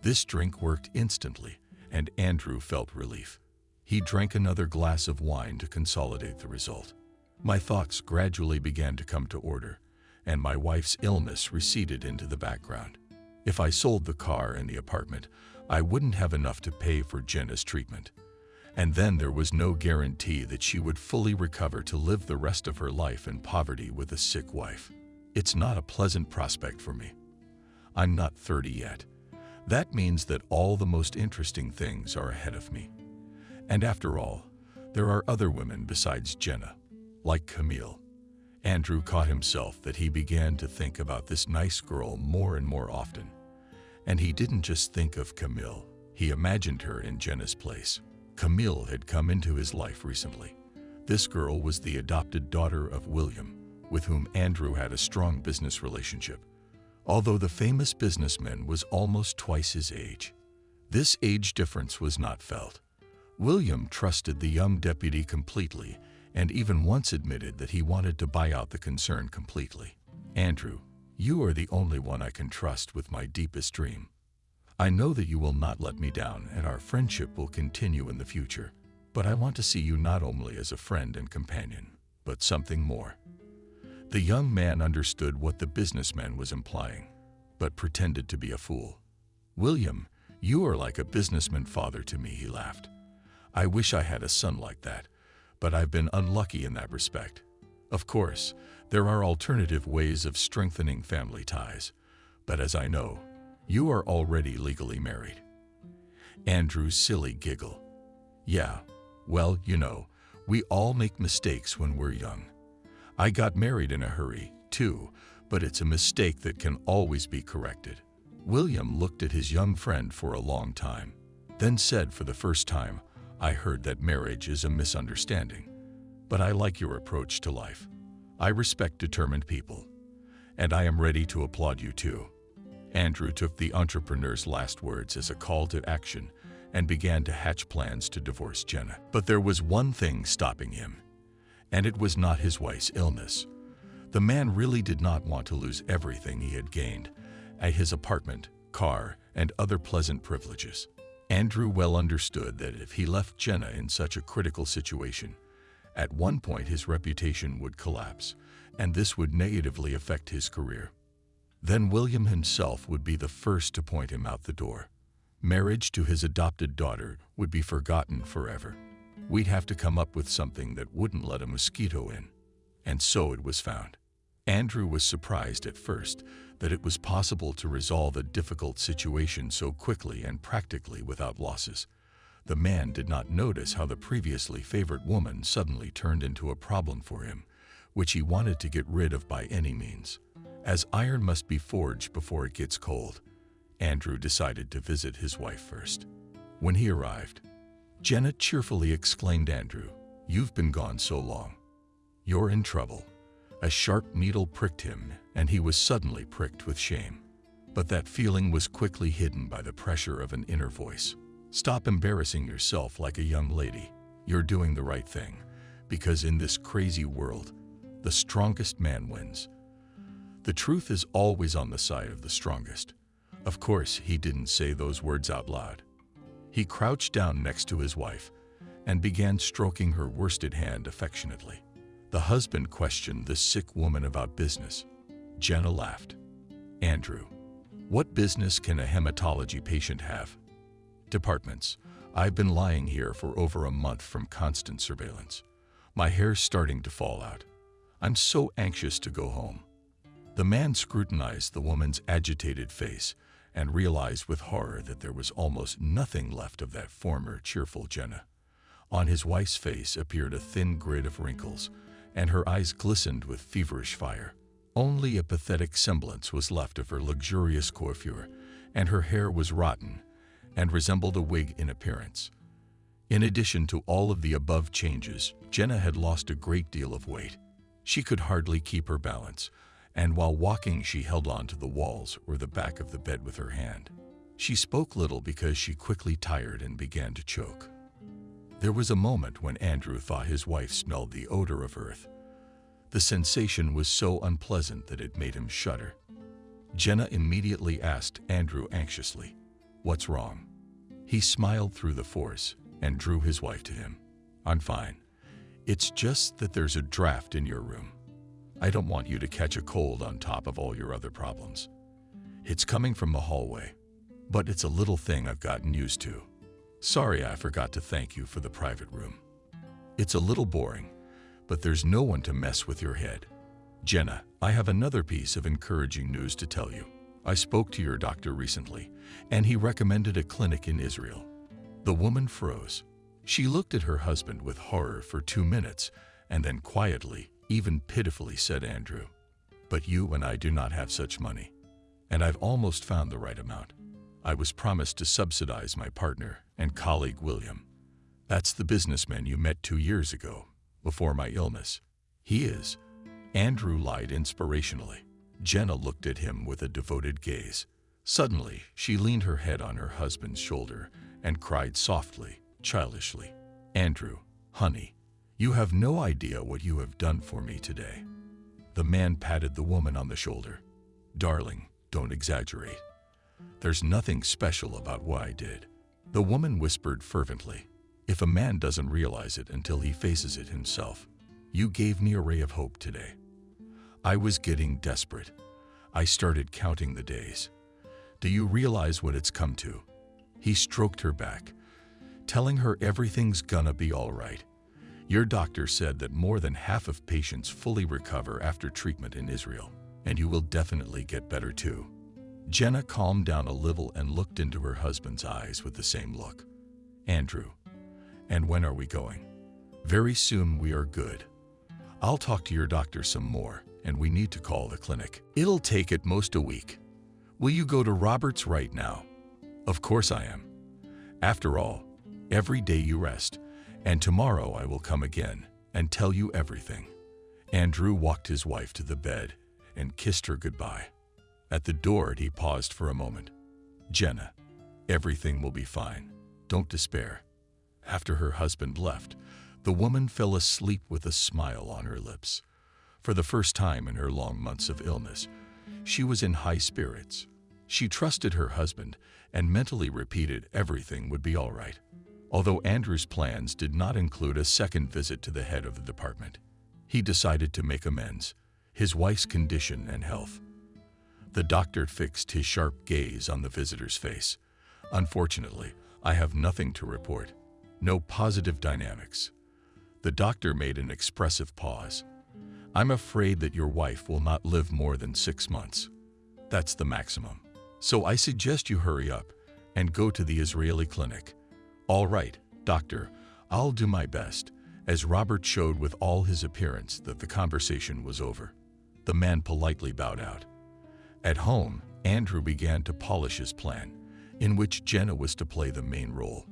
This drink worked instantly, and Andrew felt relief. He drank another glass of wine to consolidate the result. My thoughts gradually began to come to order, and my wife's illness receded into the background. If I sold the car and the apartment, I wouldn't have enough to pay for Jenna's treatment. And then there was no guarantee that she would fully recover to live the rest of her life in poverty with a sick wife. It's not a pleasant prospect for me. I'm not 30 yet. That means that all the most interesting things are ahead of me. And after all, there are other women besides Jenna, like Camille. Andrew caught himself that he began to think about this nice girl more and more often. And he didn't just think of Camille, he imagined her in Jenna's place. Camille had come into his life recently. This girl was the adopted daughter of William, with whom Andrew had a strong business relationship, although the famous businessman was almost twice his age. This age difference was not felt. William trusted the young deputy completely and even once admitted that he wanted to buy out the concern completely. Andrew, you are the only one I can trust with my deepest dream. I know that you will not let me down and our friendship will continue in the future, but I want to see you not only as a friend and companion, but something more. The young man understood what the businessman was implying, but pretended to be a fool. William, you are like a businessman father to me, he laughed. I wish I had a son like that, but I've been unlucky in that respect. Of course, there are alternative ways of strengthening family ties, but as I know, you are already legally married. Andrew's silly giggle. Yeah, well, you know, we all make mistakes when we're young. I got married in a hurry, too, but it's a mistake that can always be corrected. William looked at his young friend for a long time, then said for the first time, I heard that marriage is a misunderstanding, but I like your approach to life. I respect determined people, and I am ready to applaud you too. Andrew took the entrepreneur's last words as a call to action and began to hatch plans to divorce Jenna. But there was one thing stopping him, and it was not his wife's illness. The man really did not want to lose everything he had gained at his apartment, car, and other pleasant privileges. Andrew well understood that if he left Jenna in such a critical situation, at one point his reputation would collapse, and this would negatively affect his career. Then William himself would be the first to point him out the door. Marriage to his adopted daughter would be forgotten forever. We'd have to come up with something that wouldn't let a mosquito in. And so it was found. Andrew was surprised at first that it was possible to resolve a difficult situation so quickly and practically without losses. The man did not notice how the previously favorite woman suddenly turned into a problem for him, which he wanted to get rid of by any means. As iron must be forged before it gets cold, Andrew decided to visit his wife first. When he arrived, Jenna cheerfully exclaimed, Andrew, you've been gone so long. You're in trouble. A sharp needle pricked him, and he was suddenly pricked with shame. But that feeling was quickly hidden by the pressure of an inner voice. Stop embarrassing yourself like a young lady. You're doing the right thing, because in this crazy world, the strongest man wins. The truth is always on the side of the strongest. Of course, he didn't say those words out loud. He crouched down next to his wife and began stroking her worsted hand affectionately. The husband questioned the sick woman about business. Jenna laughed. Andrew, what business can a hematology patient have? Departments. I've been lying here for over a month from constant surveillance. My hair's starting to fall out. I'm so anxious to go home. The man scrutinized the woman's agitated face and realized with horror that there was almost nothing left of that former cheerful Jenna. On his wife's face appeared a thin grid of wrinkles, and her eyes glistened with feverish fire. Only a pathetic semblance was left of her luxurious coiffure, and her hair was rotten and resembled a wig in appearance. In addition to all of the above changes, Jenna had lost a great deal of weight. She could hardly keep her balance, and while walking she held on to the walls or the back of the bed with her hand. She spoke little because she quickly tired and began to choke. There was a moment when Andrew thought his wife smelled the odor of earth. The sensation was so unpleasant that it made him shudder. Jenna immediately asked Andrew anxiously, "What's wrong?" He smiled through the force and drew his wife to him. "I'm fine. It's just that there's a draft in your room. I don't want you to catch a cold on top of all your other problems. It's coming from the hallway, but it's a little thing I've gotten used to. Sorry I forgot to thank you for the private room. It's a little boring, but there's no one to mess with your head. Jenna, I have another piece of encouraging news to tell you. I spoke to your doctor recently, and he recommended a clinic in Israel." The woman froze. She looked at her husband with horror for 2 minutes, and then quietly, even pitifully, said, "Andrew, but you and I do not have such money, and I've almost found the right amount. I was promised to subsidize my partner and colleague William. That's the businessman you met 2 years ago, before my illness. He is." Andrew lied inspirationally. Jenna looked at him with a devoted gaze. Suddenly, she leaned her head on her husband's shoulder and cried softly, childishly, "Andrew, honey, you have no idea what you have done for me today." The man patted the woman on the shoulder. "Darling, don't exaggerate. There's nothing special about what I did. The woman whispered fervently. If a man doesn't realize it until he faces it himself, you gave me a ray of hope today. I was getting desperate. I started counting the days. Do you realize what it's come to? He stroked her back, telling her everything's gonna be all right. Your doctor said that more than half of patients fully recover after treatment in Israel, and you will definitely get better too. Jenna calmed down a little and looked into her husband's eyes with the same look. Andrew, and when are we going? Very soon we are good. I'll talk to your doctor some more, and we need to call the clinic. It'll take at most a week. Will you go to Robert's right now? Of course I am. After all, every day you rest, and tomorrow I will come again and tell you everything. Andrew walked his wife to the bed and kissed her goodbye. At the door, he paused for a moment. Jenna, everything will be fine. Don't despair. After her husband left, the woman fell asleep with a smile on her lips. For the first time in her long months of illness, she was in high spirits. She trusted her husband and mentally repeated everything would be all right. Although Andrew's plans did not include a second visit to the head of the department, he decided to make amends, his wife's condition and health. The doctor fixed his sharp gaze on the visitor's face. Unfortunately, I have nothing to report. No positive dynamics. The doctor made an expressive pause. I'm afraid that your wife will not live more than 6 months. That's the maximum. So I suggest you hurry up and go to the Israeli clinic. All right, doctor, I'll do my best, as Robert showed with all his appearance that the conversation was over. The man politely bowed out. At home, Andrew began to polish his plan, in which Jenna was to play the main role.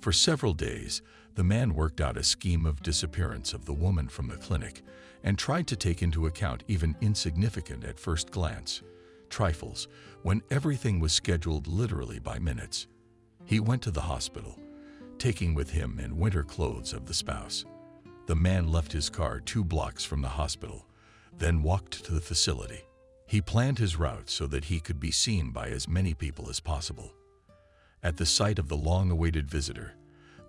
For several days, the man worked out a scheme of disappearance of the woman from the clinic and tried to take into account even insignificant at first glance trifles when everything was scheduled literally by minutes. He went to the hospital, taking with him in winter clothes of the spouse. The man left his car 2 blocks from the hospital, then walked to the facility. He planned his route so that he could be seen by as many people as possible. At the sight of the long-awaited visitor,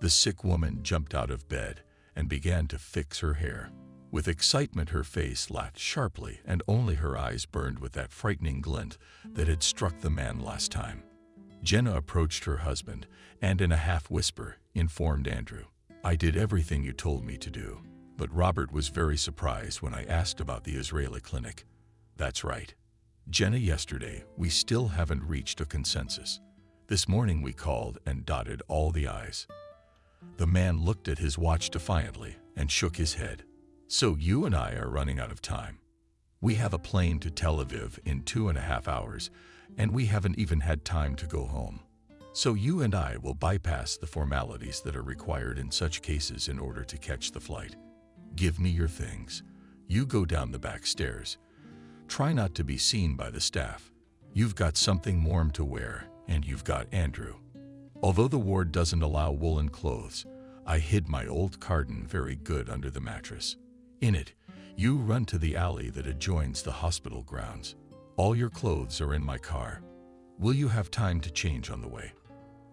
the sick woman jumped out of bed and began to fix her hair. With excitement, her face laughed sharply and only her eyes burned with that frightening glint that had struck the man last time. Jenna approached her husband and in a half-whisper informed Andrew, I did everything you told me to do, but Robert was very surprised when I asked about the Israeli clinic. That's right. Jenna, yesterday, we still haven't reached a consensus. This morning we called and dotted all the I's. The man looked at his watch defiantly and shook his head. So you and I are running out of time. We have a plane to Tel Aviv in 2.5 hours, and we haven't even had time to go home. So you and I will bypass the formalities that are required in such cases in order to catch the flight. Give me your things. You go down the back stairs. Try not to be seen by the staff. You've got something warm to wear, and you've got Andrew. Although the ward doesn't allow woolen clothes, I hid my old carton very good under the mattress. In it, you run to the alley that adjoins the hospital grounds. All your clothes are in my car. Will you have time to change on the way?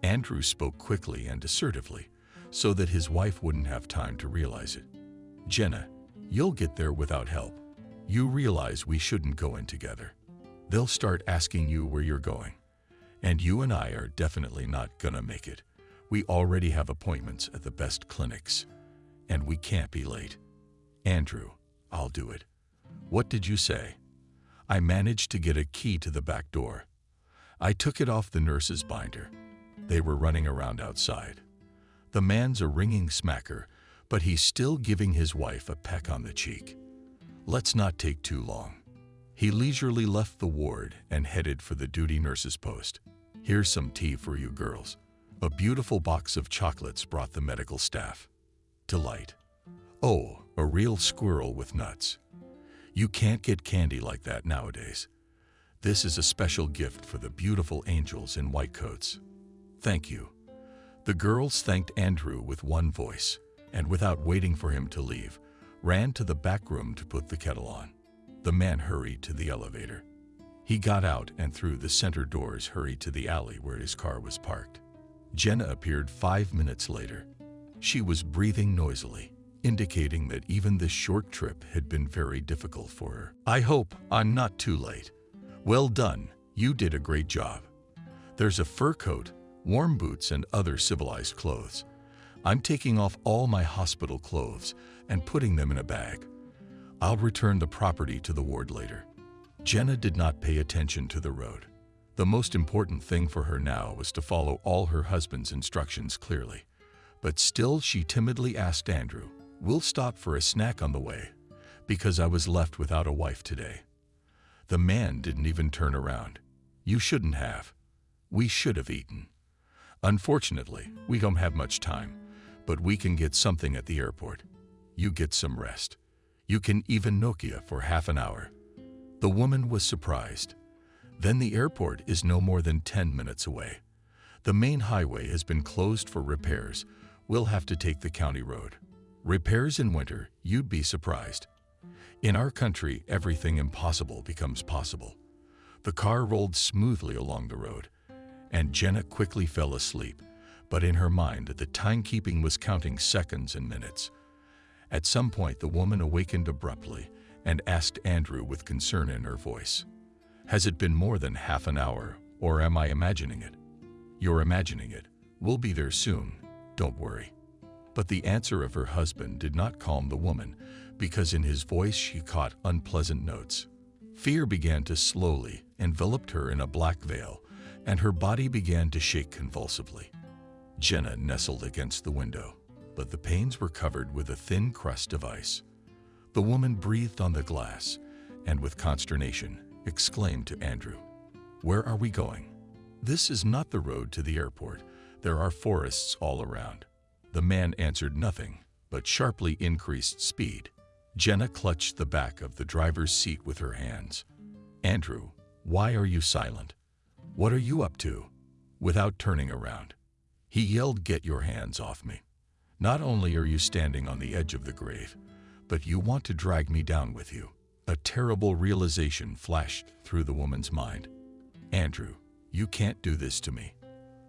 Andrew spoke quickly and assertively, so that his wife wouldn't have time to realize it. Jenna, you'll get there without help. You realize we shouldn't go in together. They'll start asking you where you're going. And you and I are definitely not gonna make it. We already have appointments at the best clinics, and we can't be late. Andrew, I'll do it. What did you say? I managed to get a key to the back door. I took it off the nurse's binder. They were running around outside. The man's a ringing smacker, but he's still giving his wife a peck on the cheek. Let's not take too long. He leisurely left the ward and headed for the duty nurse's post. Here's some tea for you girls. A beautiful box of chocolates brought the medical staff. Delight. Oh, a real squirrel with nuts. You can't get candy like that nowadays. This is a special gift for the beautiful angels in white coats. Thank you. The girls thanked Andrew with one voice, and without waiting for him to leave, ran to the back room to put the kettle on. The man hurried to the elevator. He got out and through the center doors hurried to the alley where his car was parked. Jenna appeared 5 minutes later. She was breathing noisily, indicating that even this short trip had been very difficult for her. "I hope I'm not too late." "Well done, you did a great job. There's a fur coat, warm boots, and other civilized clothes. I'm taking off all my hospital clothes and putting them in a bag. I'll return the property to the ward later." Jenna did not pay attention to the road. The most important thing for her now was to follow all her husband's instructions clearly. But still she timidly asked Andrew, "We'll stop for a snack on the way, because I was left without a wife today." The man didn't even turn around. "You shouldn't have. We should have eaten. Unfortunately, we don't have much time, but we can get something at the airport. You get some rest. You can even Nokia for half an hour." The woman was surprised. Then the airport is no more than 10 minutes away. The main highway has been closed for repairs. We'll have to take the county road. Repairs in winter, you'd be surprised. In our country, everything impossible becomes possible. The car rolled smoothly along the road, and Jenna quickly fell asleep, but in her mind the timekeeping was counting seconds and minutes. At some point the woman awakened abruptly and asked Andrew with concern in her voice, "Has it been more than half an hour, or am I imagining it?" "You're imagining it. We'll be there soon. Don't worry." But the answer of her husband did not calm the woman, because in his voice she caught unpleasant notes. Fear began to slowly envelop her in a black veil, and her body began to shake convulsively. Jenna nestled against the window, but the panes were covered with a thin crust of ice. The woman breathed on the glass, and with consternation exclaimed to Andrew, "Where are we going?" "This is not the road to the airport. There are forests all around." The man answered nothing, but sharply increased speed. Jenna clutched the back of the driver's seat with her hands. "Andrew, why are you silent? What are you up to?" Without turning around, he yelled, "Get your hands off me. Not only are you standing on the edge of the grave, but you want to drag me down with you." A terrible realization flashed through the woman's mind. "Andrew, you can't do this to me.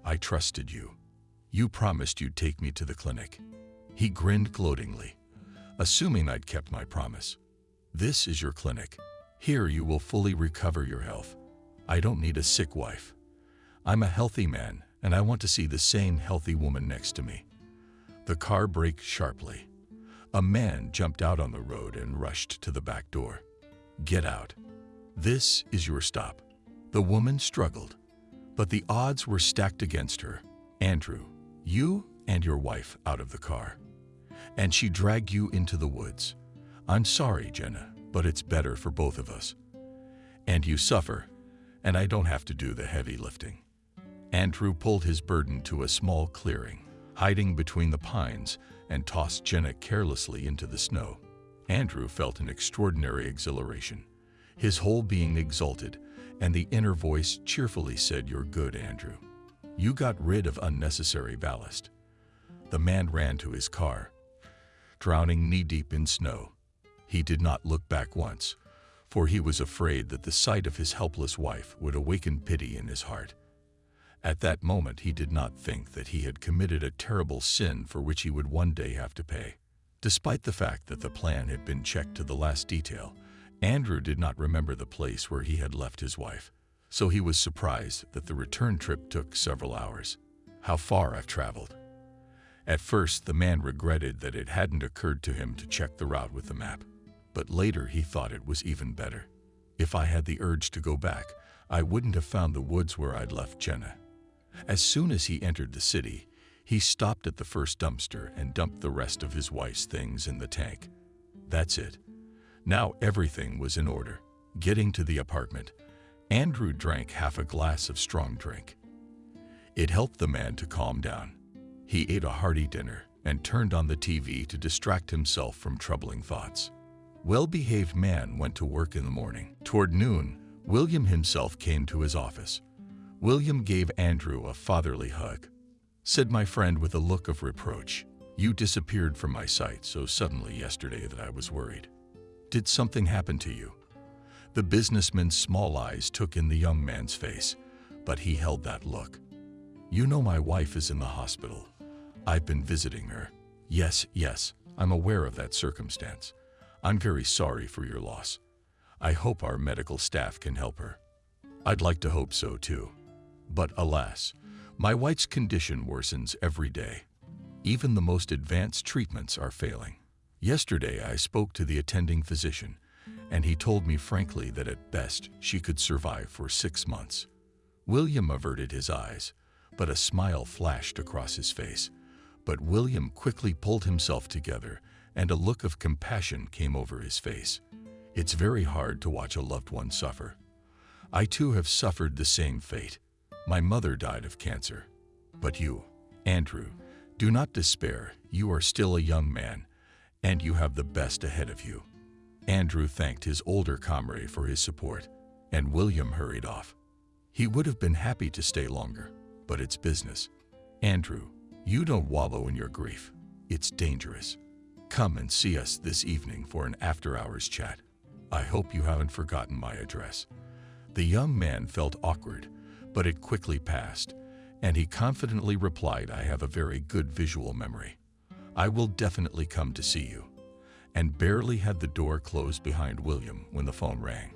I trusted you. You promised you'd take me to the clinic." He grinned gloatingly, assuming I'd kept my promise. "This is your clinic. Here you will fully recover your health. I don't need a sick wife. I'm a healthy man, and I want to see the same healthy woman next to me." The car braked sharply. A man jumped out on the road and rushed to the back door. "Get out. This is your stop." The woman struggled, but the odds were stacked against her. "Andrew, you and your wife out of the car." And she dragged you into the woods. "I'm sorry, Jenna, but it's better for both of us. And you suffer, and I don't have to do the heavy lifting." Andrew pulled his burden to a small clearing, hiding between the pines, and tossed Jenna carelessly into the snow. Andrew felt an extraordinary exhilaration. His whole being exulted, and the inner voice cheerfully said, "You're good, Andrew. You got rid of unnecessary ballast." The man ran to his car, drowning knee-deep in snow. He did not look back once, for he was afraid that the sight of his helpless wife would awaken pity in his heart. At that moment he did not think that he had committed a terrible sin for which he would one day have to pay. Despite the fact that the plan had been checked to the last detail, Andrew did not remember the place where he had left his wife, so he was surprised that the return trip took several hours. "How far I've traveled." At first the man regretted that it hadn't occurred to him to check the route with the map, but later he thought it was even better. "If I had the urge to go back, I wouldn't have found the woods where I'd left Jenna." As soon as he entered the city, he stopped at the first dumpster and dumped the rest of his wife's things in the tank. That's it. Now everything was in order. Getting to the apartment, Andrew drank half a glass of strong drink. It helped the man to calm down. He ate a hearty dinner and turned on the TV to distract himself from troubling thoughts. Well-behaved man went to work in the morning. Toward noon, William himself came to his office. William gave Andrew a fatherly hug. Said my friend with a look of reproach, "You disappeared from my sight so suddenly yesterday that I was worried. Did something happen to you?" The businessman's small eyes took in the young man's face, but he held that look. "You know my wife is in the hospital. I've been visiting her." Yes, I'm aware of that circumstance. I'm very sorry for your loss. I hope our medical staff can help her." "I'd like to hope so too. But alas, my wife's condition worsens every day. Even the most advanced treatments are failing. Yesterday I spoke to the attending physician, and he told me frankly that at best she could survive for 6 months. William averted his eyes, but a smile flashed across his face. But William quickly pulled himself together, and a look of compassion came over his face. "It's very hard to watch a loved one suffer. I too have suffered the same fate. My mother died of cancer. But you, Andrew, do not despair. You are still a young man, and you have the best ahead of you." Andrew thanked his older comrade for his support, and William hurried off. He would have been happy to stay longer, but it's business. "Andrew, you don't wallow in your grief. It's dangerous. Come and see us this evening for an after-hours chat. I hope you haven't forgotten my address." The young man felt awkward, but it quickly passed, and he confidently replied, "I have a very good visual memory. I will definitely come to see you." And barely had the door closed behind William when the phone rang.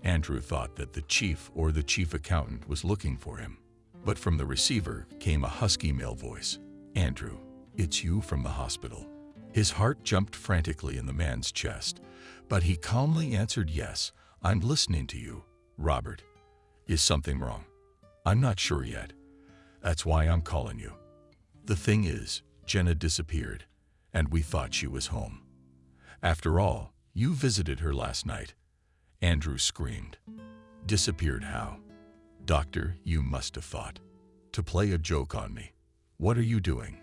Andrew thought that the chief or the chief accountant was looking for him, but from the receiver came a husky male voice. "Andrew, it's you from the hospital." His heart jumped frantically in the man's chest, but he calmly answered, "Yes, I'm listening to you, Robert. Is something wrong?" "I'm not sure yet. That's why I'm calling you. The thing is, Jenna disappeared, and we thought she was home. After all, you visited her last night." Andrew screamed. "Disappeared how? Doctor, you must have thought to play a joke on me. What are you doing?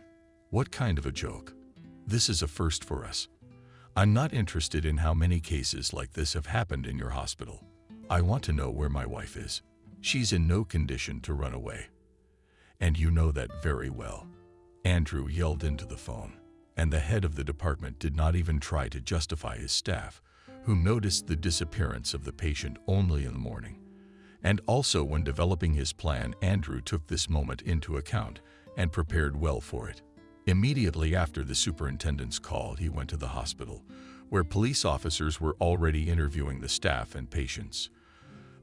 What kind of a joke? This is a first for us. I'm not interested in how many cases like this have happened in your hospital. I want to know where my wife is. She's in no condition to run away. And you know that very well." Andrew yelled into the phone, and the head of the department did not even try to justify his staff, who noticed the disappearance of the patient only in the morning. And also when developing his plan, Andrew took this moment into account and prepared well for it. Immediately after the superintendent's call, he went to the hospital, where police officers were already interviewing the staff and patients.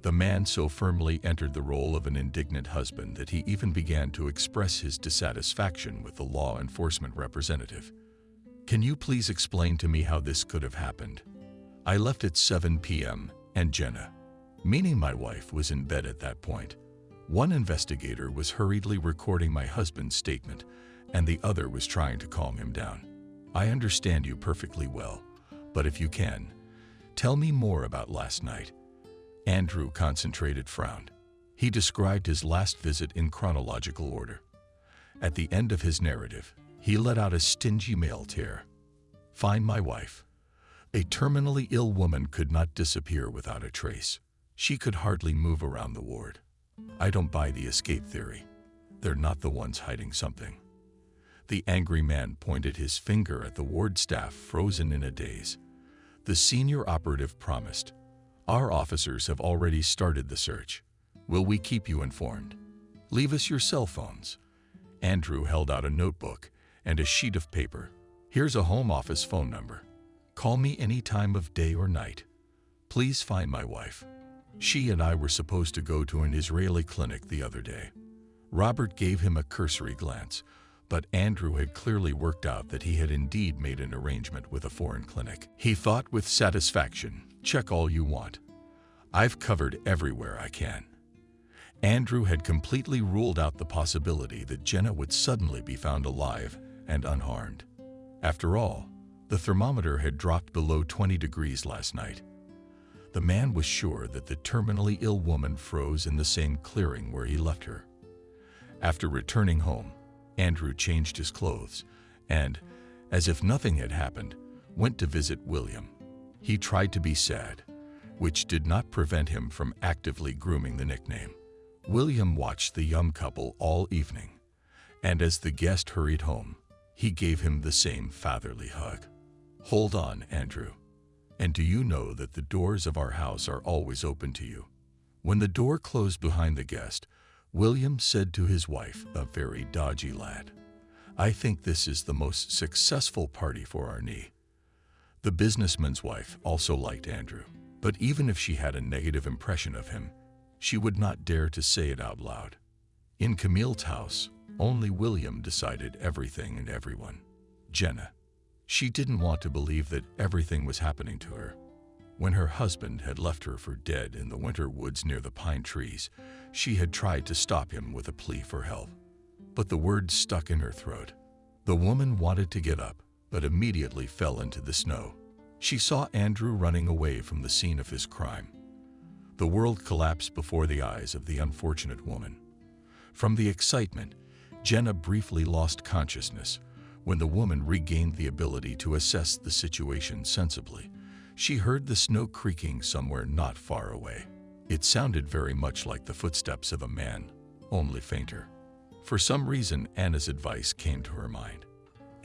The man so firmly entered the role of an indignant husband that he even began to express his dissatisfaction with the law enforcement representative. "Can you please explain to me how this could have happened? I left at 7 p.m. and Jenna," meaning my wife, was in bed at that point. "One investigator was hurriedly recording my husband's statement, and the other was trying to calm him down. I understand you perfectly well, but if you can, tell me more about last night." Andrew concentrated frowned. He described his last visit in chronological order. At the end of his narrative, he let out a stingy male tear. "Find my wife. A terminally ill woman could not disappear without a trace. She could hardly move around the ward. I don't buy the escape theory. They're not the ones hiding something." The angry man pointed his finger at the ward staff, frozen in a daze. The senior operative promised, "Our officers have already started the search. Will we keep you informed? Leave us your cell phones." Andrew held out a notebook and a sheet of paper. "Here's a home office phone number. Call me any time of day or night. Please find my wife. She and I were supposed to go to an Israeli clinic the other day." Robert gave him a cursory glance, but Andrew had clearly worked out that he had indeed made an arrangement with a foreign clinic. He thought with satisfaction, "Check all you want. I've covered everywhere I can." Andrew had completely ruled out the possibility that Jenna would suddenly be found alive and unharmed. After all, the thermometer had dropped below 20 degrees last night. The man was sure that the terminally ill woman froze in the same clearing where he left her. After returning home, Andrew changed his clothes and, as if nothing had happened, went to visit William. He tried to be sad, which did not prevent him from actively grooming the nickname. William watched the young couple all evening, and as the guest hurried home, he gave him the same fatherly hug. "Hold on, Andrew. And do you know that the doors of our house are always open to you? When the door closed behind the guest, William said to his wife, a very dodgy lad, I think this is the most successful party for our knee. The businessman's wife also liked Andrew, but even if she had a negative impression of him, she would not dare to say it out loud. In Camille's house, only William decided everything and everyone. Jenna. She didn't want to believe that everything was happening to her. When her husband had left her for dead in the winter woods near the pine trees, she had tried to stop him with a plea for help. But the words stuck in her throat. The woman wanted to get up, but immediately fell into the snow. She saw Andrew running away from the scene of his crime. The world collapsed before the eyes of the unfortunate woman. From the excitement, Jenna briefly lost consciousness. When the woman regained the ability to assess the situation sensibly, she heard the snow creaking somewhere not far away. It sounded very much like the footsteps of a man, only fainter. For some reason, Anna's advice came to her mind,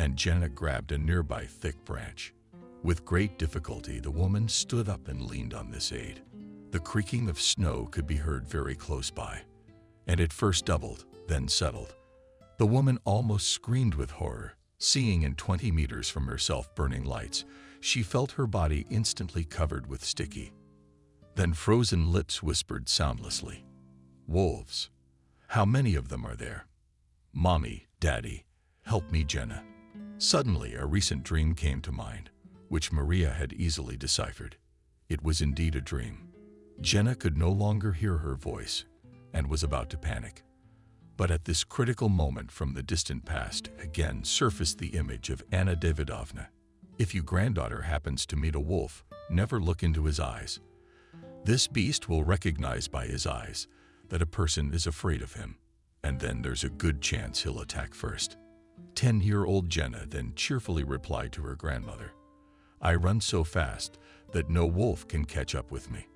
and Jenna grabbed a nearby thick branch. With great difficulty, the woman stood up and leaned on this aid. The creaking of snow could be heard very close by, and it first doubled, then settled. The woman almost screamed with horror. Seeing in 20 meters from herself burning lights, she felt her body instantly covered with sticky. Then frozen lips whispered soundlessly, Wolves. How many of them are there? Mommy, Daddy, help me, Jenna. Suddenly, a recent dream came to mind, which Maria had easily deciphered. It was indeed a dream. Jenna could no longer hear her voice and was about to panic. But at this critical moment from the distant past again surfaced the image of Anna Davidovna. If your granddaughter happens to meet a wolf, never look into his eyes. This beast will recognize by his eyes that a person is afraid of him, and then there's a good chance he'll attack first. 10-year-old Jenna then cheerfully replied to her grandmother, I run so fast that no wolf can catch up with me.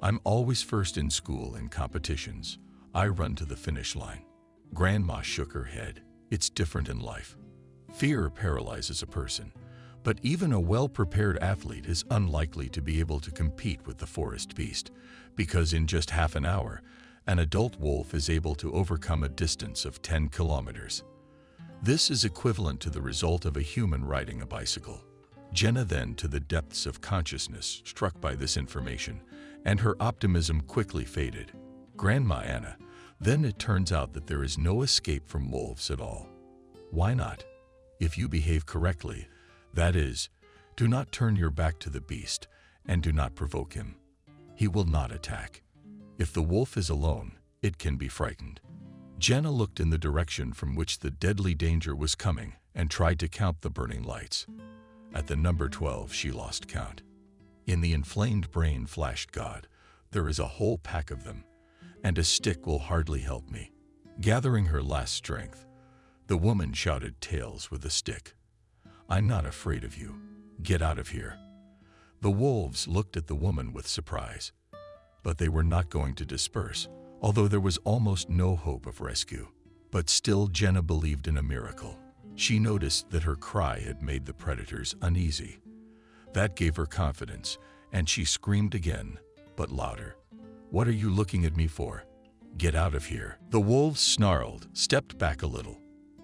I'm always first in school and competitions. I run to the finish line. Grandma shook her head. It's different in life. Fear paralyzes a person, but even a well-prepared athlete is unlikely to be able to compete with the forest beast, because in just half an hour, an adult wolf is able to overcome a distance of 10 kilometers. This is equivalent to the result of a human riding a bicycle. Jenna then, to the depths of consciousness, struck by this information, and her optimism quickly faded. Grandma Anna, then it turns out that there is no escape from wolves at all. Why not? If you behave correctly, that is, do not turn your back to the beast and do not provoke him. He will not attack. If the wolf is alone, it can be frightened. Jenna looked in the direction from which the deadly danger was coming and tried to count the burning lights. At the number 12, she lost count. In the inflamed brain flashed God, there is a whole pack of them, and a stick will hardly help me. Gathering her last strength, the woman shouted tales with a stick. I'm not afraid of you. Get out of here. The wolves looked at the woman with surprise, but they were not going to disperse, although there was almost no hope of rescue. But still, Jenna believed in a miracle. She noticed that her cry had made the predators uneasy. That gave her confidence, and she screamed again, but louder. What are you looking at me for? Get out of here. The wolves snarled, stepped back a little.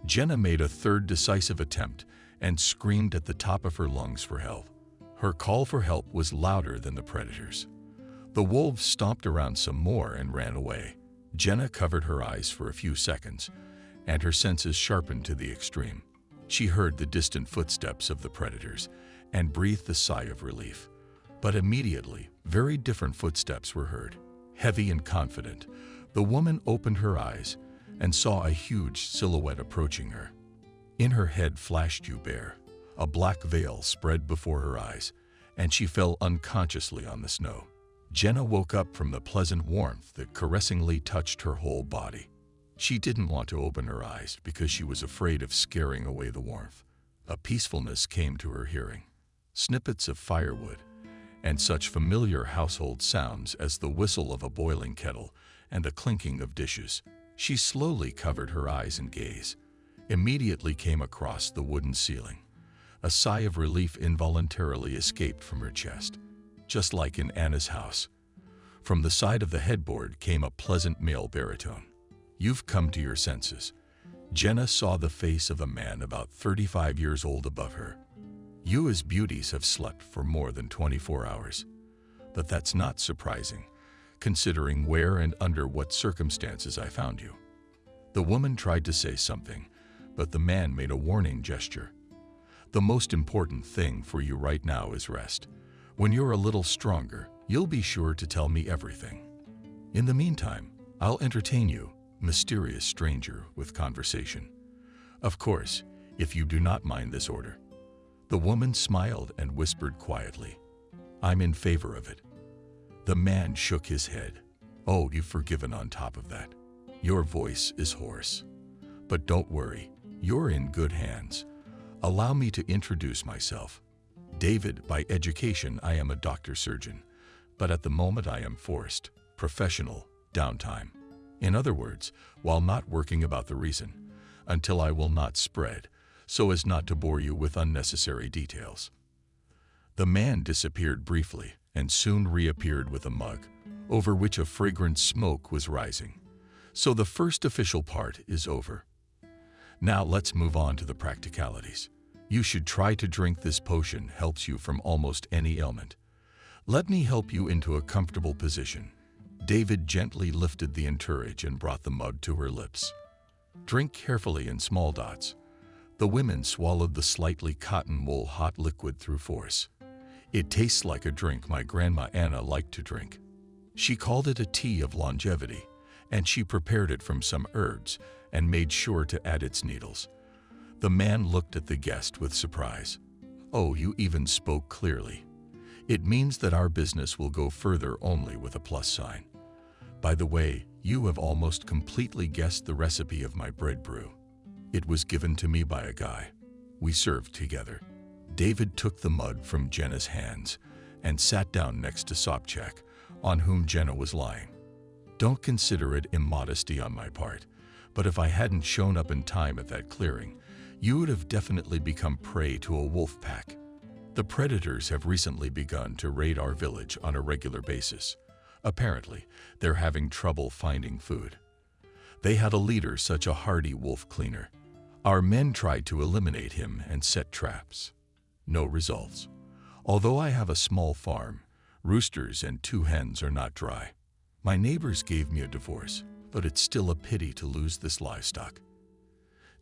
Jenna made a third decisive attempt and screamed at the top of her lungs for help. Her call for help was louder than the predators. The wolves stomped around some more and ran away. Jenna covered her eyes for a few seconds, and her senses sharpened to the extreme. She heard the distant footsteps of the predators and breathed a sigh of relief. But immediately, very different footsteps were heard. Heavy and confident, the woman opened her eyes and saw a huge silhouette approaching her. In her head flashed Hubert. A black veil spread before her eyes, and she fell unconsciously on the snow. Jenna woke up from the pleasant warmth that caressingly touched her whole body. She didn't want to open her eyes because she was afraid of scaring away the warmth. A peacefulness came to her hearing. Snippets of firewood, and such familiar household sounds as the whistle of a boiling kettle and the clinking of dishes. She slowly covered her eyes and gaze. Immediately came across the wooden ceiling. A sigh of relief involuntarily escaped from her chest, just like in Anna's house. From the side of the headboard came a pleasant male baritone. "You've come to your senses." Jenna saw the face of a man about 35 years old above her. "You as beauties have slept for more than 24 hours. But that's not surprising, considering where and under what circumstances I found you." The woman tried to say something, but the man made a warning gesture. "The most important thing for you right now is rest. When you're a little stronger, you'll be sure to tell me everything. In the meantime, I'll entertain you, mysterious stranger, with conversation. Of course, if you do not mind this order." The woman smiled and whispered quietly, "I'm in favor of it." The man shook his head. "Oh, you've forgiven on top of that. Your voice is hoarse. But don't worry, you're in good hands. Allow me to introduce myself. David, by education, I am a doctor-surgeon, but at the moment I am forced, professional, downtime. In other words, while not working about the reason, until I will not spread, so as not to bore you with unnecessary details." The man disappeared briefly and soon reappeared with a mug, over which a fragrant smoke was rising. So the first official part is over. Now let's move on to the practicalities. You should try to drink this potion. Helps you from almost any ailment. Let me help you into a comfortable position. David gently lifted the entourage and brought the mug to her lips. "Drink carefully in small dots." The women swallowed the slightly cotton wool hot liquid through force. "It tastes like a drink my grandma Anna liked to drink. She called it a tea of longevity, and she prepared it from some herbs and made sure to add its needles." The man looked at the guest with surprise. "Oh, you even spoke clearly. It means that our business will go further only with a plus sign. By the way, you have almost completely guessed the recipe of my bread brew. It was given to me by a guy. We served together." David took the mug from Jenna's hands and sat down next to Sobchak, on whom Jenna was lying. "Don't consider it immodesty on my part, but if I hadn't shown up in time at that clearing, you would have definitely become prey to a wolf pack. The predators have recently begun to raid our village on a regular basis. Apparently, they're having trouble finding food. They had a leader, such a hardy wolf cleaner. Our men tried to eliminate him and set traps. No results. Although I have a small farm, roosters and 2 hens are not dry. My neighbors gave me a divorce, but it's still a pity to lose this livestock."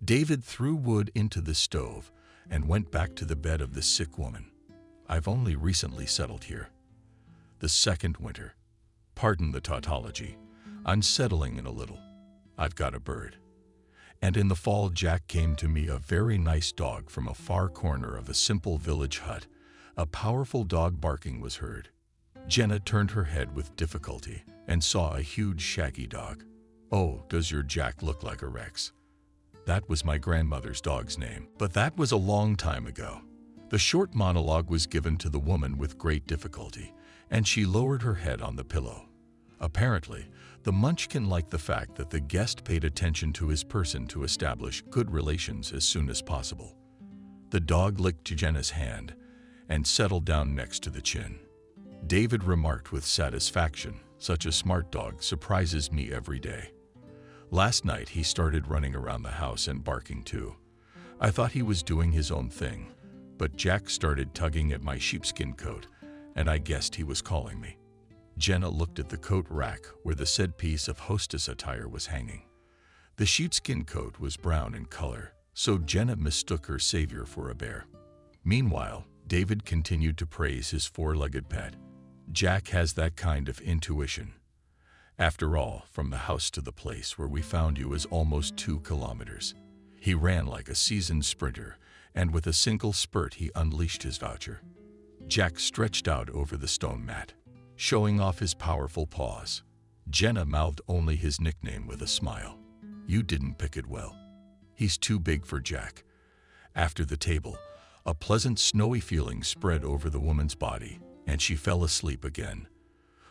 David threw wood into the stove and went back to the bed of the sick woman. "I've only recently settled here. The second winter. Pardon the tautology. I'm settling in a little. I've got a bird. And in the fall Jack came to me, a very nice dog from a far corner of a simple village hut. A powerful dog barking was heard." Jenna turned her head with difficulty and saw a huge shaggy dog. "Oh, does your Jack look like a Rex?" "That was my grandmother's dog's name, but that was a long time ago." The short monologue was given to the woman with great difficulty, and she lowered her head on the pillow. Apparently, the Munchkin liked the fact that the guest paid attention to his person to establish good relations as soon as possible. The dog licked Jenna's hand and settled down next to the chin. David remarked with satisfaction, "Such a smart dog surprises me every day. Last night he started running around the house and barking too. I thought he was doing his own thing, but Jack started tugging at my sheepskin coat, and I guessed he was calling me." Jenna looked at the coat rack where the said piece of hostess attire was hanging. The sheepskin coat was brown in color, so Jenna mistook her savior for a bear. Meanwhile, David continued to praise his 4-legged pet. "Jack has that kind of intuition. After all, from the house to the place where we found you is almost 2 kilometers. He ran like a seasoned sprinter, and with a single spurt he unleashed his voucher." Jack stretched out over the stone mat, showing off his powerful paws. Jenna mouthed only his nickname with a smile. "You didn't pick it well. He's too big for Jack." After the table, a pleasant snowy feeling spread over the woman's body, and she fell asleep again.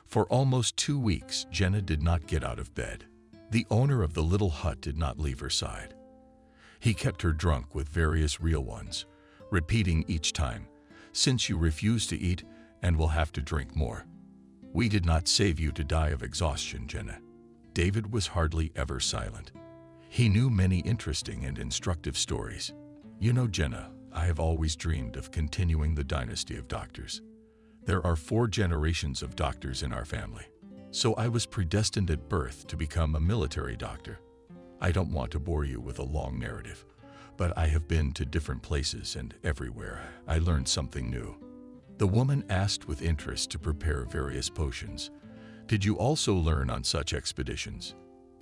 For almost 2 weeks, Jenna did not get out of bed. The owner of the little hut did not leave her side. He kept her drunk with various real ones, repeating each time, "Since you refuse to eat and will have to drink more. We did not save you to die of exhaustion, Jenna." David was hardly ever silent. He knew many interesting and instructive stories. "You know, Jenna, I have always dreamed of continuing the dynasty of doctors. There are 4 generations of doctors in our family, so I was predestined at birth to become a military doctor. I don't want to bore you with a long narrative, but I have been to different places, and everywhere I learned something new." The woman asked with interest to prepare various potions. "Did you also learn on such expeditions?"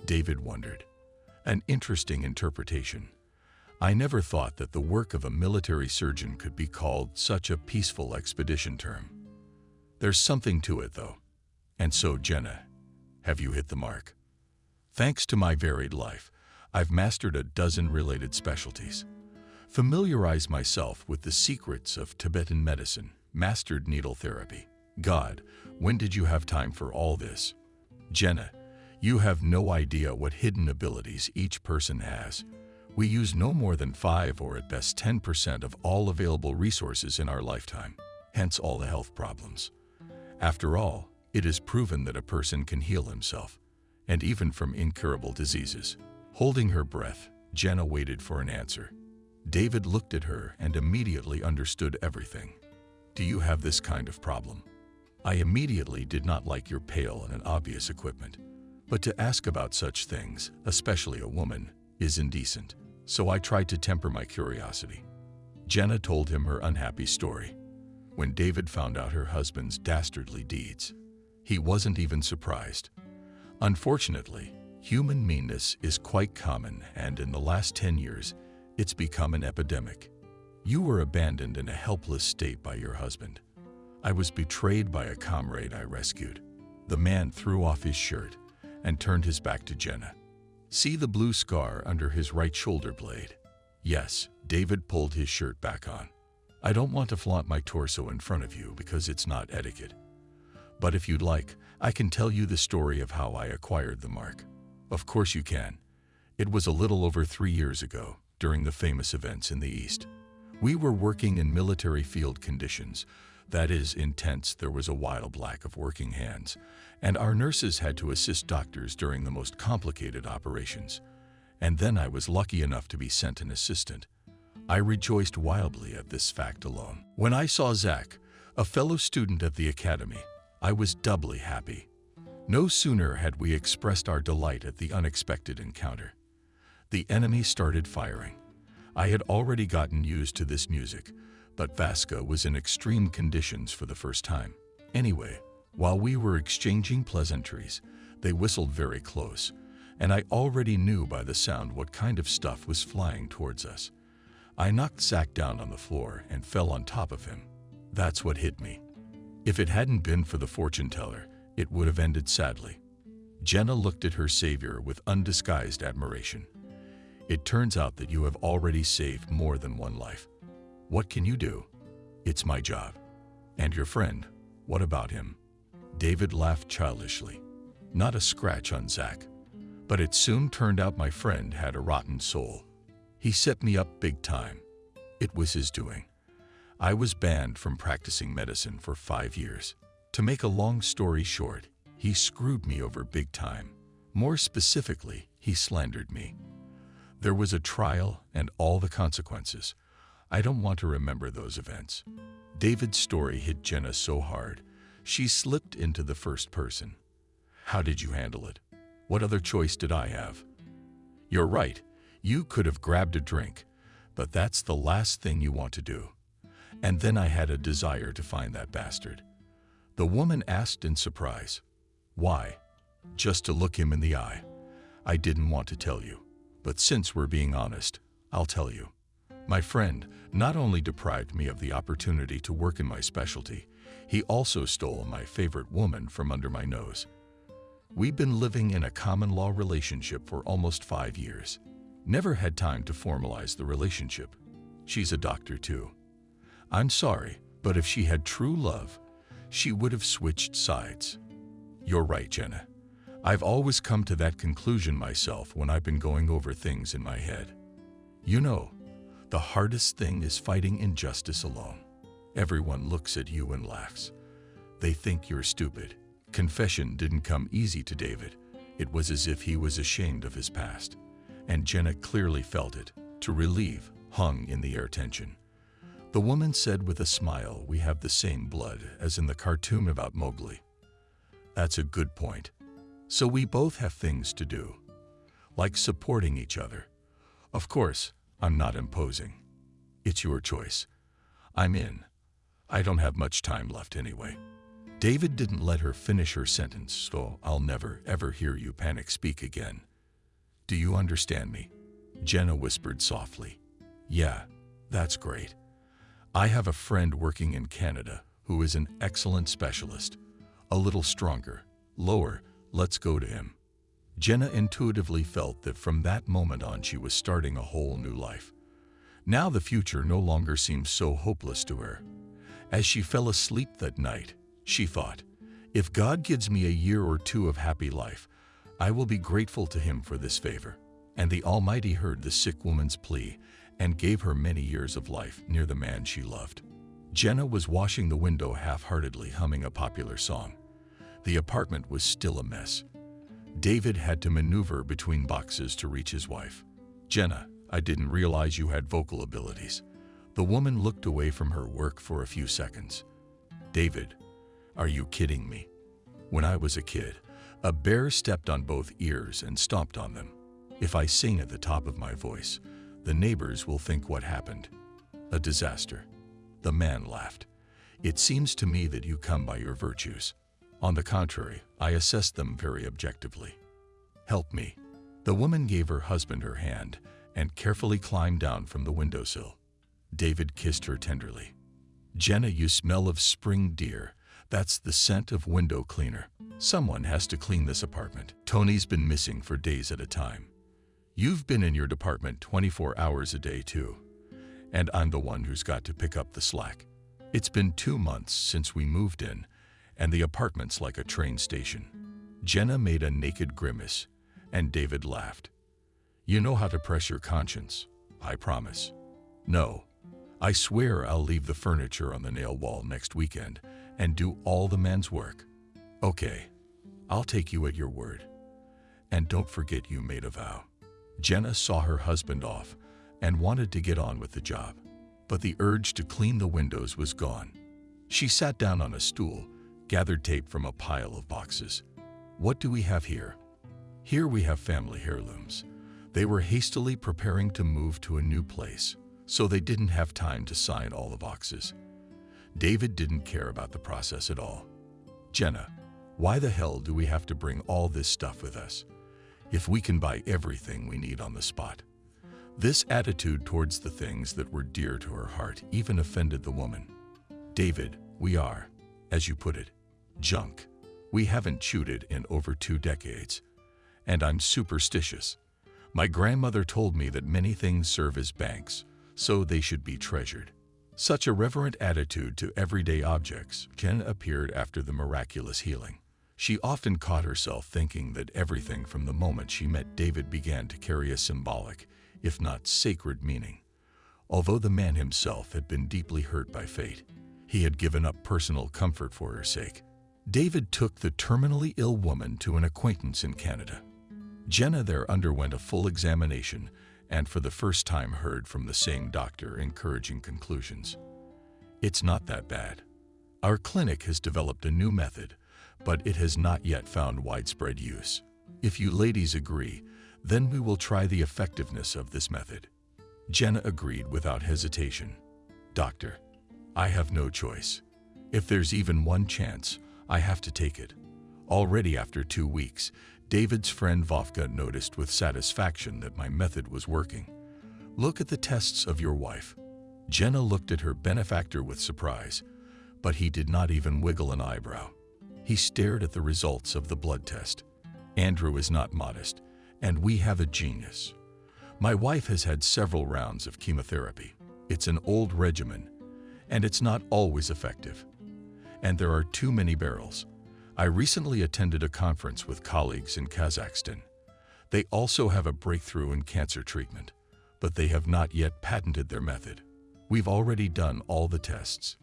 David wondered. An interesting interpretation. I never thought that the work of a military surgeon could be called such a peaceful expedition term. There's something to it, though. And so, Jenna, have you hit the mark? Thanks to my varied life, I've mastered a dozen related specialties. Familiarized myself with the secrets of Tibetan medicine, mastered needle therapy. God, when did you have time for all this? Jenna, you have no idea what hidden abilities each person has. We use no more than 5 or at best 10% of all available resources in our lifetime, hence all the health problems. After all, it is proven that a person can heal himself, and even from incurable diseases. Holding her breath, Jenna waited for an answer. David looked at her and immediately understood everything. Do you have this kind of problem? I immediately did not like your pale and obvious equipment, but to ask about such things, especially a woman, is indecent, so I tried to temper my curiosity. Jenna told him her unhappy story. When David found out her husband's dastardly deeds, he wasn't even surprised. Unfortunately, human meanness is quite common, and in the last 10 years, it's become an epidemic. You were abandoned in a helpless state by your husband. I was betrayed by a comrade I rescued. The man threw off his shirt and turned his back to Jenna. See the blue scar under his right shoulder blade? Yes, David pulled his shirt back on. I don't want to flaunt my torso in front of you because it's not etiquette. But if you'd like, I can tell you the story of how I acquired the mark. Of course you can. It was a little over 3 years ago, during the famous events in the East. We were working in military field conditions. That is, intense. There was a wild lack of working hands, and our nurses had to assist doctors during the most complicated operations. And then I was lucky enough to be sent an assistant. I rejoiced wildly at this fact alone. When I saw Zach, a fellow student at the academy, I was doubly happy. No sooner had we expressed our delight at the unexpected encounter. The enemy started firing. I had already gotten used to this music, but Vasca was in extreme conditions for the first time. Anyway, while we were exchanging pleasantries, they whistled very close, and I already knew by the sound what kind of stuff was flying towards us. I knocked Zach down on the floor and fell on top of him. That's what hit me. If it hadn't been for the fortune teller, it would have ended sadly. Jenna looked at her savior with undisguised admiration. It turns out that you have already saved more than one life. What can you do? It's my job. And your friend, what about him? David laughed childishly. Not a scratch on Zach. But it soon turned out my friend had a rotten soul. He set me up big time. It was his doing. I was banned from practicing medicine for 5 years. To make a long story short, he screwed me over big time. More specifically, he slandered me. There was a trial and all the consequences. I don't want to remember those events. David's story hit Jenna so hard, she slipped into the first person. How did you handle it? What other choice did I have? You're right, you could have grabbed a drink, but that's the last thing you want to do. And then I had a desire to find that bastard. The woman asked in surprise. Why? Just to look him in the eye. I didn't want to tell you, but since we're being honest, I'll tell you. My friend not only deprived me of the opportunity to work in my specialty, he also stole my favorite woman from under my nose. We've been living in a common law relationship for almost 5 years. Never had time to formalize the relationship. She's a doctor too. I'm sorry, but if she had true love, she would have switched sides. You're right, Jenna. I've always come to that conclusion myself when I've been going over things in my head. You know, The hardest thing is fighting injustice alone. Everyone looks at you and laughs. They think you're stupid. Confession didn't come easy to David. It was as if he was ashamed of his past. And Jenna clearly felt it. To relieve, hung in the air tension. The woman said with a smile, "We have the same blood as in the cartoon about Mowgli." That's a good point. So we both have things to do, like supporting each other. Of course, I'm not imposing. It's your choice. I'm in. I don't have much time left anyway. David didn't let her finish her sentence, so I'll never, ever hear you panic speak again. Do you understand me? Jenna whispered softly. Yeah, that's great. I have a friend working in Canada who is an excellent specialist. A little stronger, lower, let's go to him. Jenna intuitively felt that from that moment on she was starting a whole new life. Now the future no longer seemed so hopeless to her. As she fell asleep that night, she thought, if God gives me a year or two of happy life, I will be grateful to him for this favor. And the Almighty heard the sick woman's plea and gave her many years of life near the man she loved. Jenna was washing the window half-heartedly, humming a popular song. The apartment was still a mess. David had to maneuver between boxes to reach his wife. Jenna, I didn't realize you had vocal abilities. The woman looked away from her work for a few seconds. David, are you kidding me? When I was a kid, a bear stepped on both ears and stomped on them. If I sing at the top of my voice, the neighbors will think what happened. A disaster. The man laughed. It seems to me that you come by your virtues. On the contrary, I assess them very objectively. Help me. The woman gave her husband her hand and carefully climbed down from the windowsill. David kissed her tenderly. Jenna, you smell of spring, dear. That's the scent of window cleaner. Someone has to clean this apartment. Tony's been missing for days at a time. You've been in your department 24 hours a day too. And I'm the one who's got to pick up the slack. It's been 2 months since we moved in, and the apartment's like a train station. Jenna made a naked grimace, and David laughed. You know how to press your conscience, I promise. No, I swear I'll leave the furniture on the nail wall next weekend and do all the men's work. Okay, I'll take you at your word. And don't forget you made a vow. Jenna saw her husband off and wanted to get on with the job, but the urge to clean the windows was gone. She sat down on a stool, gathered tape from a pile of boxes. What do we have here? Here we have family heirlooms. They were hastily preparing to move to a new place, so they didn't have time to sign all the boxes. David didn't care about the process at all. Jenna, why the hell do we have to bring all this stuff with us if we can buy everything we need on the spot? This attitude towards the things that were dear to her heart even offended the woman. David, we are, as you put it, junk. We haven't chewed it in over 2 decades. And I'm superstitious. My grandmother told me that many things serve as banks, so they should be treasured. Such a reverent attitude to everyday objects. Jenna appeared after the miraculous healing. She often caught herself thinking that everything from the moment she met David began to carry a symbolic, if not sacred, meaning. Although the man himself had been deeply hurt by fate, he had given up personal comfort for her sake. David took the terminally ill woman to an acquaintance in Canada. Jenna there underwent a full examination and for the first time heard from the same doctor encouraging conclusions. It's not that bad. Our clinic has developed a new method, but it has not yet found widespread use. If you ladies agree, then we will try the effectiveness of this method. Jenna agreed without hesitation. Doctor, I have no choice. If there's even one chance, I have to take it. Already after 2 weeks, David's friend Vovka noticed with satisfaction that my method was working. Look at the tests of your wife. Jenna looked at her benefactor with surprise, but he did not even wiggle an eyebrow. He stared at the results of the blood test. Andrew is not modest, and we have a genius. My wife has had several rounds of chemotherapy. It's an old regimen, and it's not always effective. And there are too many barrels. I recently attended a conference with colleagues in Kazakhstan. They also have a breakthrough in cancer treatment, but they have not yet patented their method. We've already done all the tests.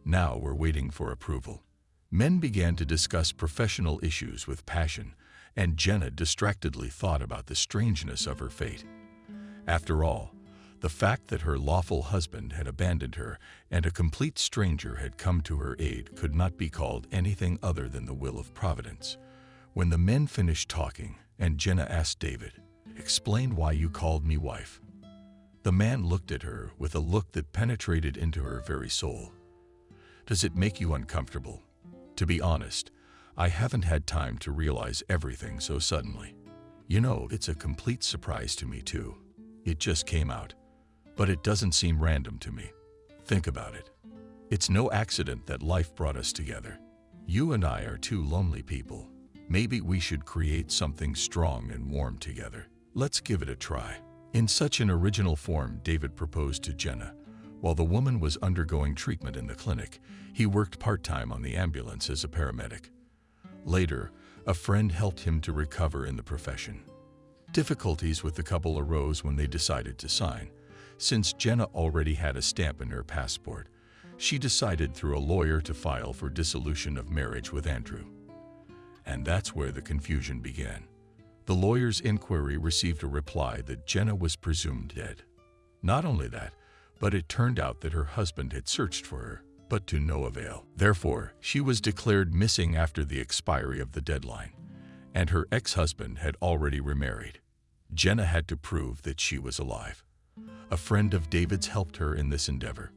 Now we're waiting for approval." Men began to discuss professional issues with passion, and Jenna distractedly thought about the strangeness of her fate. After all, the fact that her lawful husband had abandoned her and a complete stranger had come to her aid could not be called anything other than the will of Providence. When the men finished talking, and Jenna asked David, "Explain why you called me wife." The man looked at her with a look that penetrated into her very soul. "Does it make you uncomfortable? To be honest, I haven't had time to realize everything so suddenly. You know, it's a complete surprise to me too. It just came out. But it doesn't seem random to me. Think about it. It's no accident that life brought us together. You and I are two lonely people. Maybe we should create something strong and warm together. Let's give it a try." In such an original form, David proposed to Jenna. While the woman was undergoing treatment in the clinic, he worked part-time on the ambulance as a paramedic. Later, a friend helped him to recover in the profession. Difficulties with the couple arose when they decided to sign. Since Jenna already had a stamp in her passport, she decided through a lawyer to file for dissolution of marriage with Andrew. And that's where the confusion began. The lawyer's inquiry received a reply that Jenna was presumed dead. Not only that, but it turned out that her husband had searched for her, but to no avail. Therefore, she was declared missing after the expiry of the deadline, and her ex-husband had already remarried. Jenna had to prove that she was alive. A friend of David's helped her in this endeavor.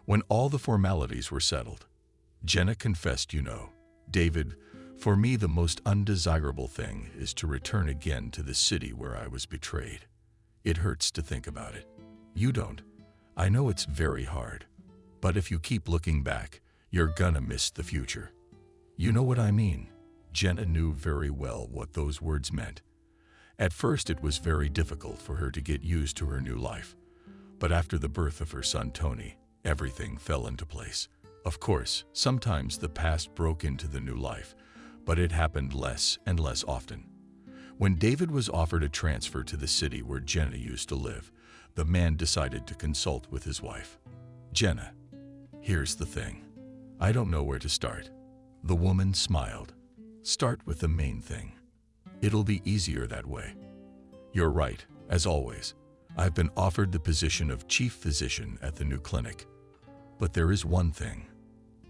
When all the formalities were settled, Jenna confessed, "You know, David, for me the most undesirable thing is to return again to the city where I was betrayed. It hurts to think about it. You don't. I know it's very hard. But if you keep looking back, you're gonna miss the future." You know what I mean? Jenna knew very well what those words meant. At first, it was very difficult for her to get used to her new life. But after the birth of her son Tony, everything fell into place. Of course, sometimes the past broke into the new life, but it happened less and less often. When David was offered a transfer to the city where Jenna used to live, the man decided to consult with his wife. "Jenna, here's the thing. I don't know where to start." The woman smiled. "Start with the main thing. It'll be easier that way. You're right, as always. I've been offered the position of chief physician at the new clinic. But there is one thing.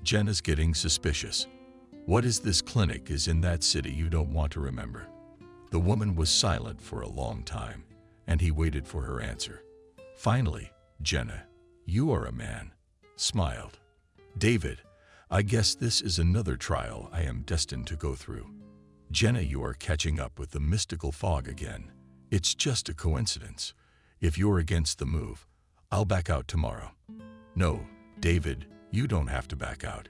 Jenna's getting suspicious. What is this clinic is in that city you don't want to remember." The woman was silent for a long time, and he waited for her answer. Finally, "Jenna, you are a man," smiled. "David, I guess this is another trial I am destined to go through. Jenna, you are catching up with the mystical fog again. It's just a coincidence. If you're against the move, I'll back out tomorrow." "No, David, you don't have to back out.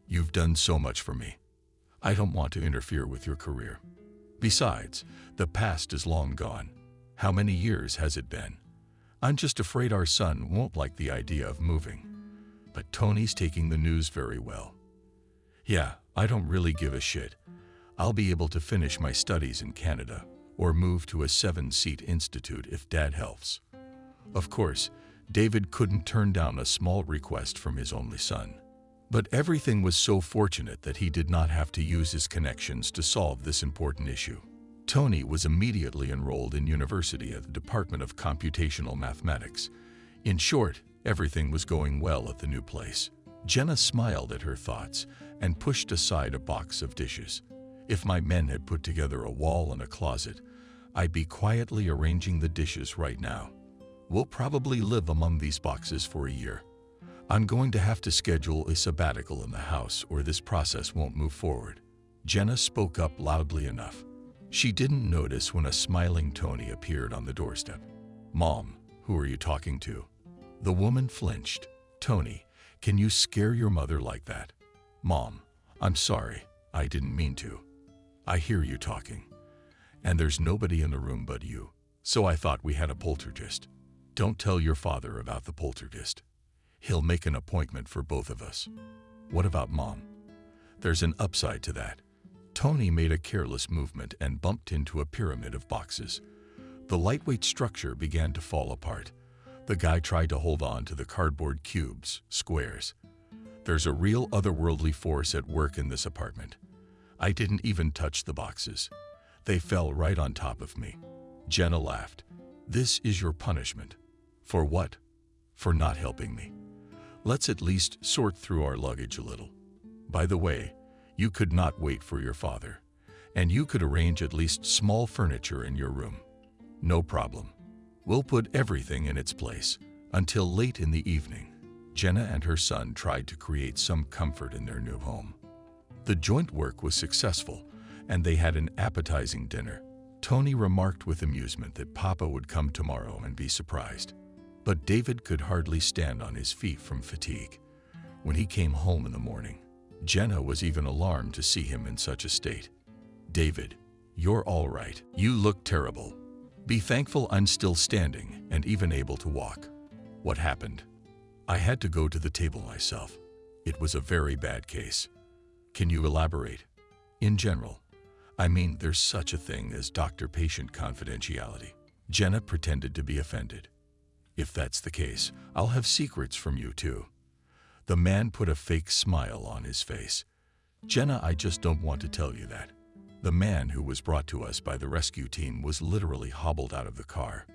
You've done so much for me. I don't want to interfere with your career. Besides, the past is long gone. How many years has it been? I'm just afraid our son won't like the idea of moving. But Tony's taking the news very well. Yeah, I don't really give a shit. I'll be able to finish my studies in Canada or move to a 7-seat institute if Dad helps." Of course, David couldn't turn down a small request from his only son. But everything was so fortunate that he did not have to use his connections to solve this important issue. Tony was immediately enrolled in university at the Department of Computational Mathematics. In short, everything was going well at the new place. Jenna smiled at her thoughts and pushed aside a box of dishes. If my men had put together a wall and a closet, I'd be quietly arranging the dishes right now. We'll probably live among these boxes for a year. I'm going to have to schedule a sabbatical in the house or this process won't move forward. Jenna spoke up loudly enough. She didn't notice when a smiling Tony appeared on the doorstep. "Mom, who are you talking to?" The woman flinched. "Tony, can you scare your mother like that?" "Mom, I'm sorry. I didn't mean to. I hear you talking. And there's nobody in the room but you, so I thought we had a poltergeist. Don't tell your father about the poltergeist. He'll make an appointment for both of us." "What about Mom?" "There's an upside to that." Tony made a careless movement and bumped into a pyramid of boxes. The lightweight structure began to fall apart. The guy tried to hold on to the cardboard cubes, squares. There's a real otherworldly force at work in this apartment. I didn't even touch the boxes. They fell right on top of me. Jenna laughed. This is your punishment. For what? For not helping me. Let's at least sort through our luggage a little. By the way, you could not wait for your father, and you could arrange at least small furniture in your room. No problem. We'll put everything in its place. Until late in the evening, Jenna and her son tried to create some comfort in their new home. The joint work was successful, and they had an appetizing dinner. Tony remarked with amusement that Papa would come tomorrow and be surprised. But David could hardly stand on his feet from fatigue. When he came home in the morning, Jenna was even alarmed to see him in such a state. David, you're all right. You look terrible. Be thankful I'm still standing and even able to walk. What happened? I had to go to the table myself. It was a very bad case. Can you elaborate? In general, I mean, there's such a thing as doctor-patient confidentiality. Jenna pretended to be offended. If that's the case, I'll have secrets from you too. The man put a fake smile on his face. Jenna, I just don't want to tell you that. The man who was brought to us by the rescue team was literally hobbled out of the car.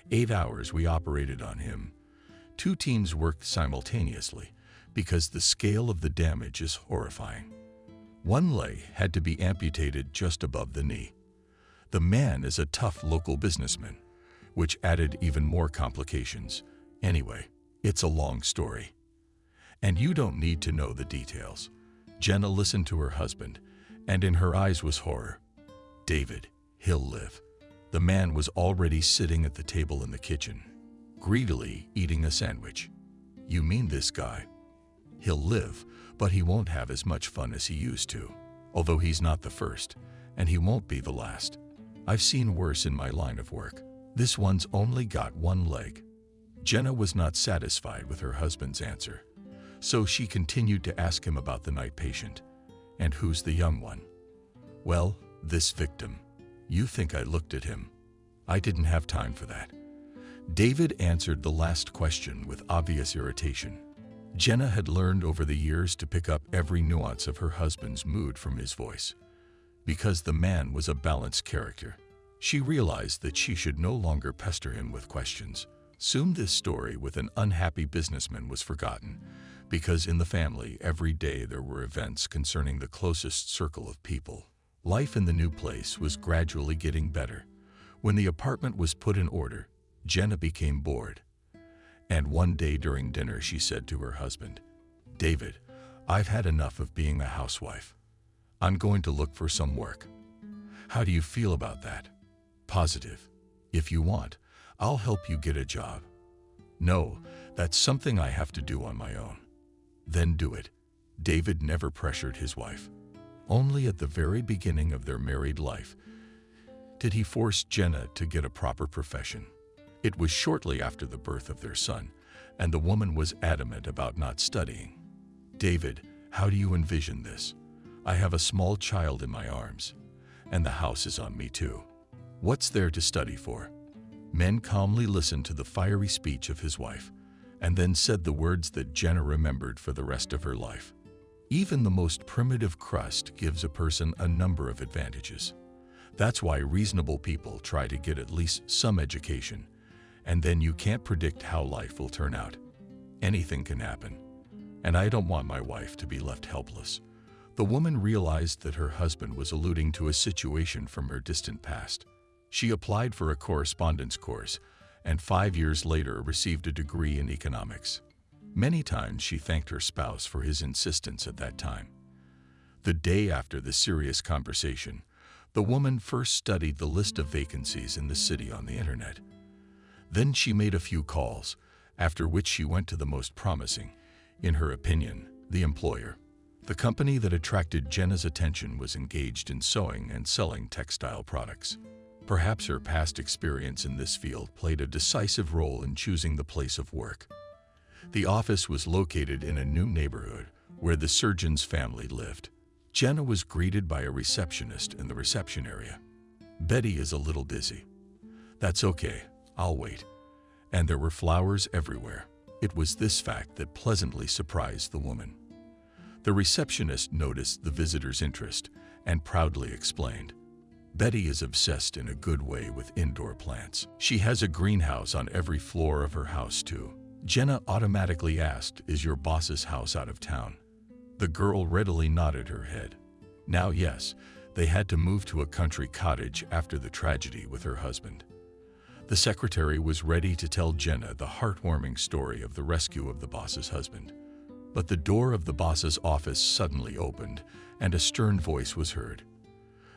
8 hours we operated on him. 2 teams worked simultaneously because the scale of the damage is horrifying. 1 leg had to be amputated just above the knee. The man is a tough local businessman, which added even more complications. Anyway, it's a long story. And you don't need to know the details. Jenna listened to her husband, and in her eyes was horror. David, he'll live. The man was already sitting at the table in the kitchen, greedily eating a sandwich. You mean this guy? He'll live, but he won't have as much fun as he used to. Although he's not the first, and he won't be the last. I've seen worse in my line of work. This one's only got 1 leg. Jenna was not satisfied with her husband's answer, so she continued to ask him about the night patient. And who's the young one? Well, this victim. You think I looked at him? I didn't have time for that. David answered the last question with obvious irritation. Jenna had learned over the years to pick up every nuance of her husband's mood from his voice. Because the man was a balanced character, she realized that she should no longer pester him with questions. Soon this story with an unhappy businessman was forgotten, because in the family every day there were events concerning the closest circle of people. Life in the new place was gradually getting better. When the apartment was put in order, Jenna became bored. And one day during dinner she said to her husband, David, I've had enough of being a housewife. I'm going to look for some work. How do you feel about that? Positive. If you want, I'll help you get a job. No, that's something I have to do on my own. Then do it. David never pressured his wife. Only at the very beginning of their married life did he force Jenna to get a proper profession. It was shortly after the birth of their son, and the woman was adamant about not studying. David, how do you envision this? I have a small child in my arms, and the house is on me too. What's there to study for? Men calmly listened to the fiery speech of his wife, and then said the words that Jenna remembered for the rest of her life. Even the most primitive crust gives a person a number of advantages. That's why reasonable people try to get at least some education, and then you can't predict how life will turn out. Anything can happen, and I don't want my wife to be left helpless. The woman realized that her husband was alluding to a situation from her distant past. She applied for a correspondence course, and 5 years later received a degree in economics. Many times she thanked her spouse for his insistence at that time. The day after the serious conversation, the woman first studied the list of vacancies in the city on the internet. Then she made a few calls, after which she went to the most promising, in her opinion, the employer. The company that attracted Jenna's attention was engaged in sewing and selling textile products. Perhaps her past experience in this field played a decisive role in choosing the place of work. The office was located in a new neighborhood where the surgeon's family lived. Jenna was greeted by a receptionist in the reception area. Betty is a little busy. "That's okay, I'll wait." And there were flowers everywhere. It was this fact that pleasantly surprised the woman. The receptionist noticed the visitor's interest and proudly explained, "Betty is obsessed in a good way with indoor plants. She has a greenhouse on every floor of her house too." Jenna automatically asked, "Is your boss's house out of town?" The girl readily nodded her head. Now yes, they had to move to a country cottage after the tragedy with her husband. The secretary was ready to tell Jenna the heartwarming story of the rescue of the boss's husband. But the door of the boss's office suddenly opened and a stern voice was heard.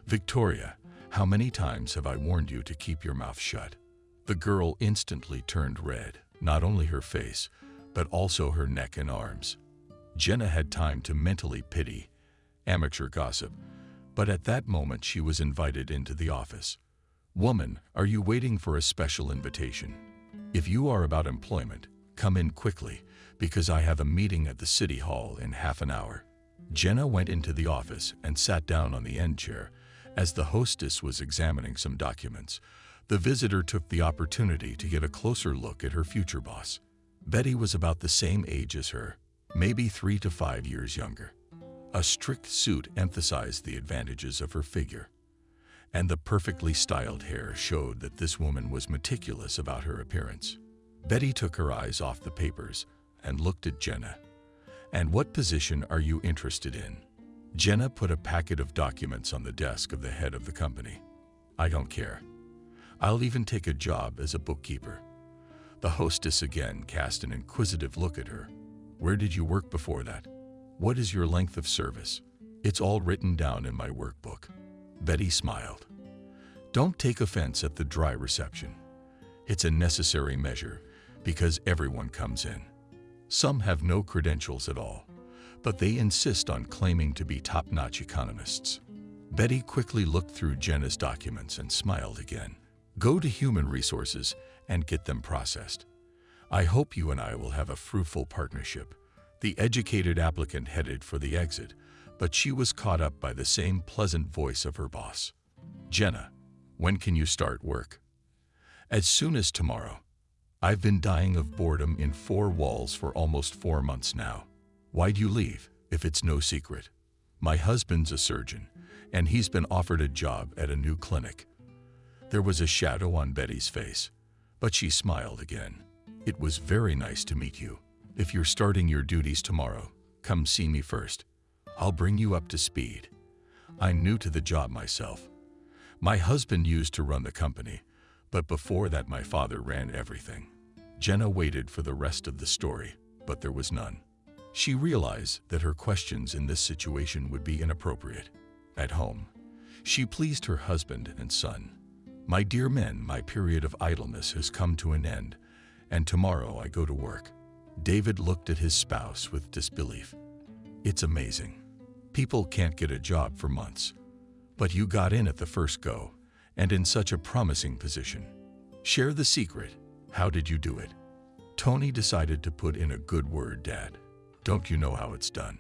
"Victoria, how many times have I warned you to keep your mouth shut?" The girl instantly turned red, not only her face, but also her neck and arms. Jenna had time to mentally pity amateur gossip, but at that moment she was invited into the office. "Woman, are you waiting for a special invitation? If you are about employment, come in quickly, because I have a meeting at the city hall in half an hour." Jenna went into the office and sat down on the end chair. As the hostess was examining some documents, the visitor took the opportunity to get a closer look at her future boss. Betty was about the same age as her, maybe 3 to 5 years younger. A strict suit emphasized the advantages of her figure, and the perfectly styled hair showed that this woman was meticulous about her appearance. Betty took her eyes off the papers and looked at Jenna. "And what position are you interested in?" Jenna put a packet of documents on the desk of the head of the company. "I don't care. I'll even take a job as a bookkeeper." The hostess again cast an inquisitive look at her. "Where did you work before that? What is your length of service?" "It's all written down in my workbook." Betty smiled. "Don't take offense at the dry reception. It's a necessary measure because everyone comes in. Some have no credentials at all, but they insist on claiming to be top-notch economists." Betty quickly looked through Jenna's documents and smiled again. "Go to Human Resources and get them processed. I hope you and I will have a fruitful partnership." The educated applicant headed for the exit, but she was caught up by the same pleasant voice of her boss. "Jenna, when can you start work?" "As soon as tomorrow. I've been dying of boredom in 4 walls for almost 4 months now." "Why'd you leave, if it's no secret?" "My husband's a surgeon, and he's been offered a job at a new clinic." There was a shadow on Betty's face, but she smiled again. "It was very nice to meet you. If you're starting your duties tomorrow, come see me first. I'll bring you up to speed. I'm new to the job myself. My husband used to run the company, but before that my father ran everything." Jenna waited for the rest of the story, but there was none. She realized that her questions in this situation would be inappropriate. At home, she pleased her husband and son. "My dear men, my period of idleness has come to an end, and tomorrow I go to work." David looked at his spouse with disbelief. "It's amazing. People can't get a job for months. But you got in at the first go, and in such a promising position. Share the secret. How did you do it?" Tony decided to put in a good word, "Dad. Don't you know how it's done?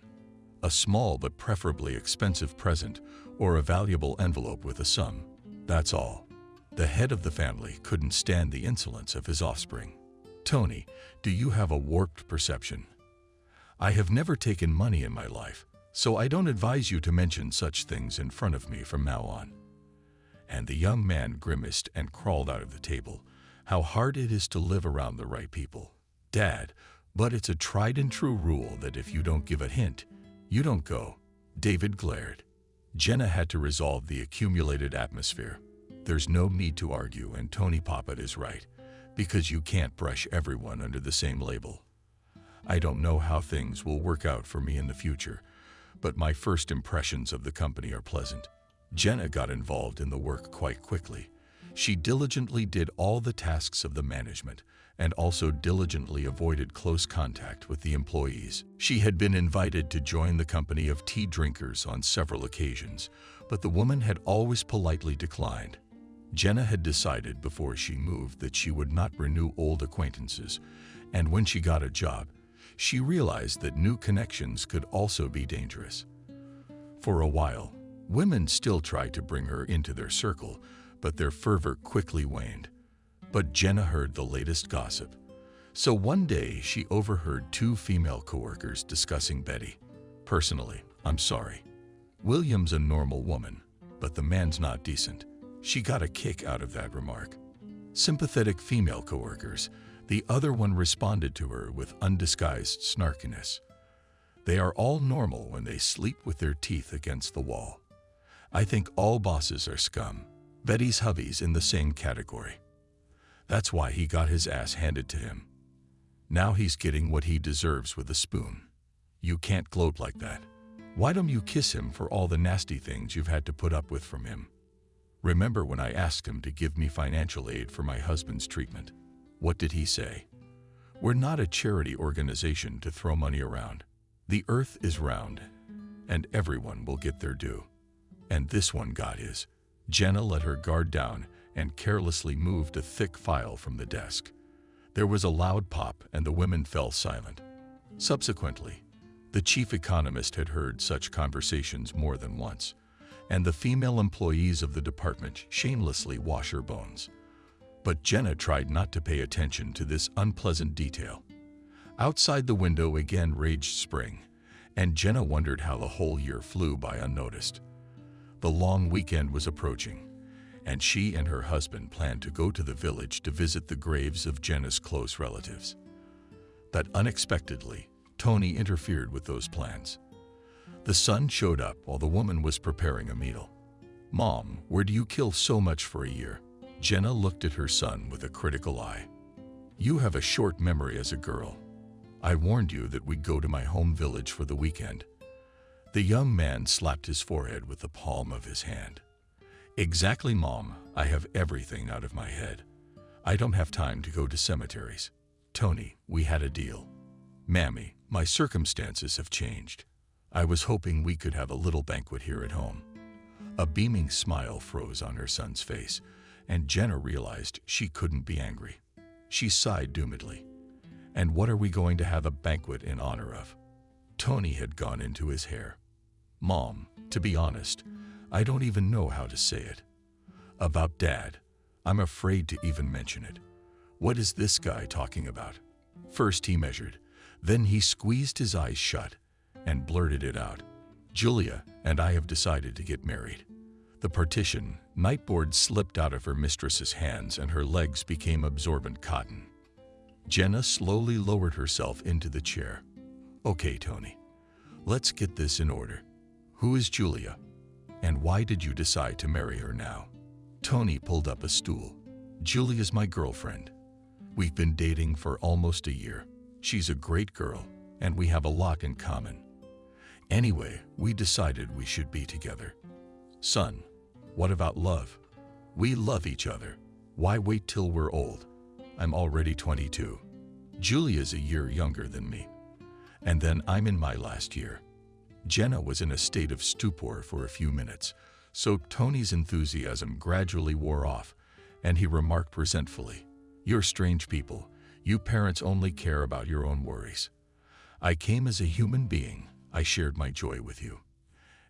A small but preferably expensive present or a valuable envelope with a sum. That's all." The head of the family couldn't stand the insolence of his offspring. "Tony, do you have a warped perception? I have never taken money in my life, so I don't advise you to mention such things in front of me from now on." And the young man grimaced and crawled out of the table. How hard it is to live around the right people. "Dad, but it's a tried and true rule that if you don't give a hint, you don't go." David glared. Jenna had to resolve the accumulated atmosphere. There's no need to argue, and Tony Poppet is right, because you can't brush everyone under the same label. I don't know how things will work out for me in the future, but my first impressions of the company are pleasant. Jenna got involved in the work quite quickly. She diligently did all the tasks of the management and also diligently avoided close contact with the employees. She had been invited to join the company of tea drinkers on several occasions, but the woman had always politely declined. Jenna had decided before she moved that she would not renew old acquaintances, and when she got a job, she realized that new connections could also be dangerous. For a while, women still tried to bring her into their circle, but their fervor quickly waned. But Jenna heard the latest gossip. So one day she overheard two female coworkers discussing Betty. Personally, I'm sorry. William's a normal woman, but the man's not decent. She got a kick out of that remark. Sympathetic female coworkers, the other one responded to her with undisguised snarkiness. They are all normal when they sleep with their teeth against the wall. I think all bosses are scum. Betty's hubby's in the same category. That's why he got his ass handed to him. Now he's getting what he deserves with a spoon. You can't gloat like that. Why don't you kiss him for all the nasty things you've had to put up with from him? Remember when I asked him to give me financial aid for my husband's treatment? What did he say? We're not a charity organization to throw money around. The earth is round, and everyone will get their due. And this one got his. Jenna let her guard down and carelessly moved a thick file from the desk. There was a loud pop and the women fell silent. Subsequently, the chief economist had heard such conversations more than once, and the female employees of the department shamelessly wash her bones. But Jenna tried not to pay attention to this unpleasant detail. Outside the window again raged spring, and Jenna wondered how the whole year flew by unnoticed. The long weekend was approaching, and she and her husband planned to go to the village to visit the graves of Jenna's close relatives. But unexpectedly, Tony interfered with those plans. The son showed up while the woman was preparing a meal. "Mom, where do you kill so much for a year?" Jenna looked at her son with a critical eye. "You have a short memory as a girl. I warned you that we'd go to my home village for the weekend." The young man slapped his forehead with the palm of his hand. "Exactly, Mom. I have everything out of my head. I don't have time to go to cemeteries. Tony, we had a deal." "Mammy, my circumstances have changed. I was hoping we could have a little banquet here at home." A beaming smile froze on her son's face, and Jenna realized she couldn't be angry. She sighed doomedly. "And what are we going to have a banquet in honor of?" Tony had gone into his hair. "Mom, to be honest, I don't even know how to say it. About Dad, I'm afraid to even mention it. What is this guy talking about?" First he measured, then he squeezed his eyes shut and blurted it out. "Julia and I have decided to get married." The partition nightboard slipped out of her mistress's hands and her legs became absorbent cotton. Jenna slowly lowered herself into the chair. "Okay, Tony, let's get this in order. Who is Julia? And why did you decide to marry her now?" Tony pulled up a stool. "Julia's my girlfriend. We've been dating for almost a year. She's a great girl, and we have a lot in common. Anyway, we decided we should be together." "Son, what about love? We love each other. Why wait till we're old? I'm already 22. Julia's a year younger than me. And then I'm in my last year." Jenna was in a state of stupor for a few minutes, so Tony's enthusiasm gradually wore off, and he remarked resentfully, "You're strange people. You parents only care about your own worries. I came as a human being. I shared my joy with you.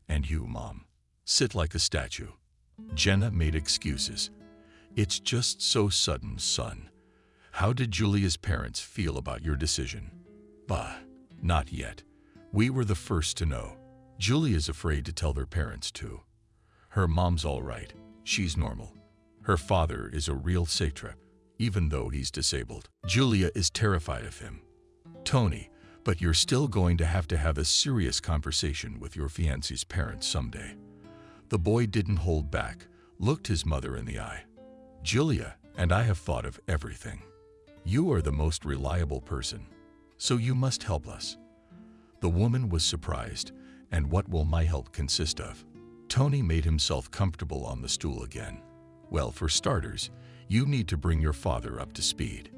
And you, Mom, sit like a statue." Jenna made excuses. "It's just so sudden, son. How did Julia's parents feel about your decision?" "Bah, not yet. We were the first to know. Julia's afraid to tell their parents too. Her mom's all right. She's normal. Her father is a real satrap, even though he's disabled. Julia is terrified of him." "Tony, but you're still going to have a serious conversation with your fiancé's parents someday." The boy didn't hold back, looked his mother in the eye. "Julia and I have thought of everything. You are the most reliable person, so you must help us." The woman was surprised. "And what will my help consist of?" Tony made himself comfortable on the stool again. "Well, for starters, you need to bring your father up to speed.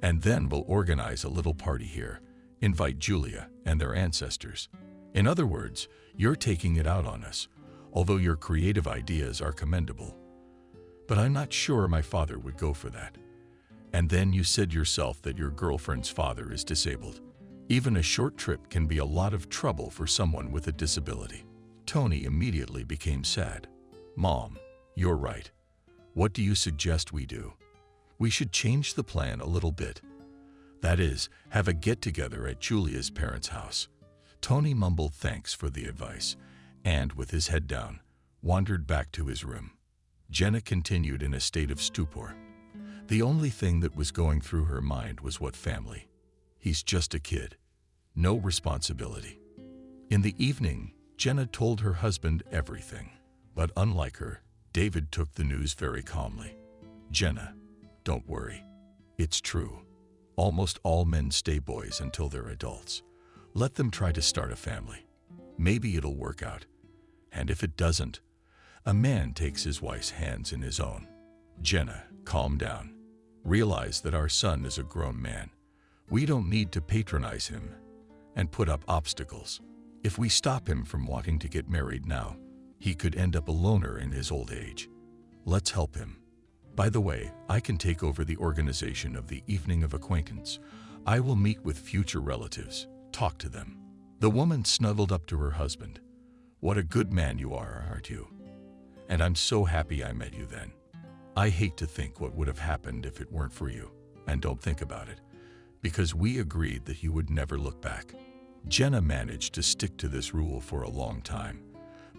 And then we'll organize a little party here, invite Julia and their ancestors. In other words, you're taking it out on us, although your creative ideas are commendable. But I'm not sure my father would go for that. And then you said yourself that your girlfriend's father is disabled. Even a short trip can be a lot of trouble for someone with a disability." Tony immediately became sad. "Mom, you're right. What do you suggest we do?" We should change the plan a little bit. That is, have a get-together at Julia's parents' house." Tony mumbled thanks for the advice and, with his head down, wandered back to his room. Jenna continued in a state of stupor. The only thing that was going through her mind was what family? He's just a kid. No responsibility. In the evening, Jenna told her husband everything. But unlike her, David took the news very calmly. "Jenna, don't worry. It's true. Almost all men stay boys until they're adults. Let them try to start a family. Maybe it'll work out. And if it doesn't, a man takes his wife's hands in his own." "Jenna, calm down. Realize that our son is a grown man. We don't need to patronize him and put up obstacles. If we stop him from wanting to get married now, he could end up a loner in his old age. Let's help him. By the way, I can take over the organization of the Evening of Acquaintance. I will meet with future relatives, talk to them." The woman snuggled up to her husband. "What a good man you are, aren't you? And I'm so happy I met you then. I hate to think what would have happened if it weren't for you. And don't think about it, because we agreed that you would never look back." Jenna managed to stick to this rule for a long time,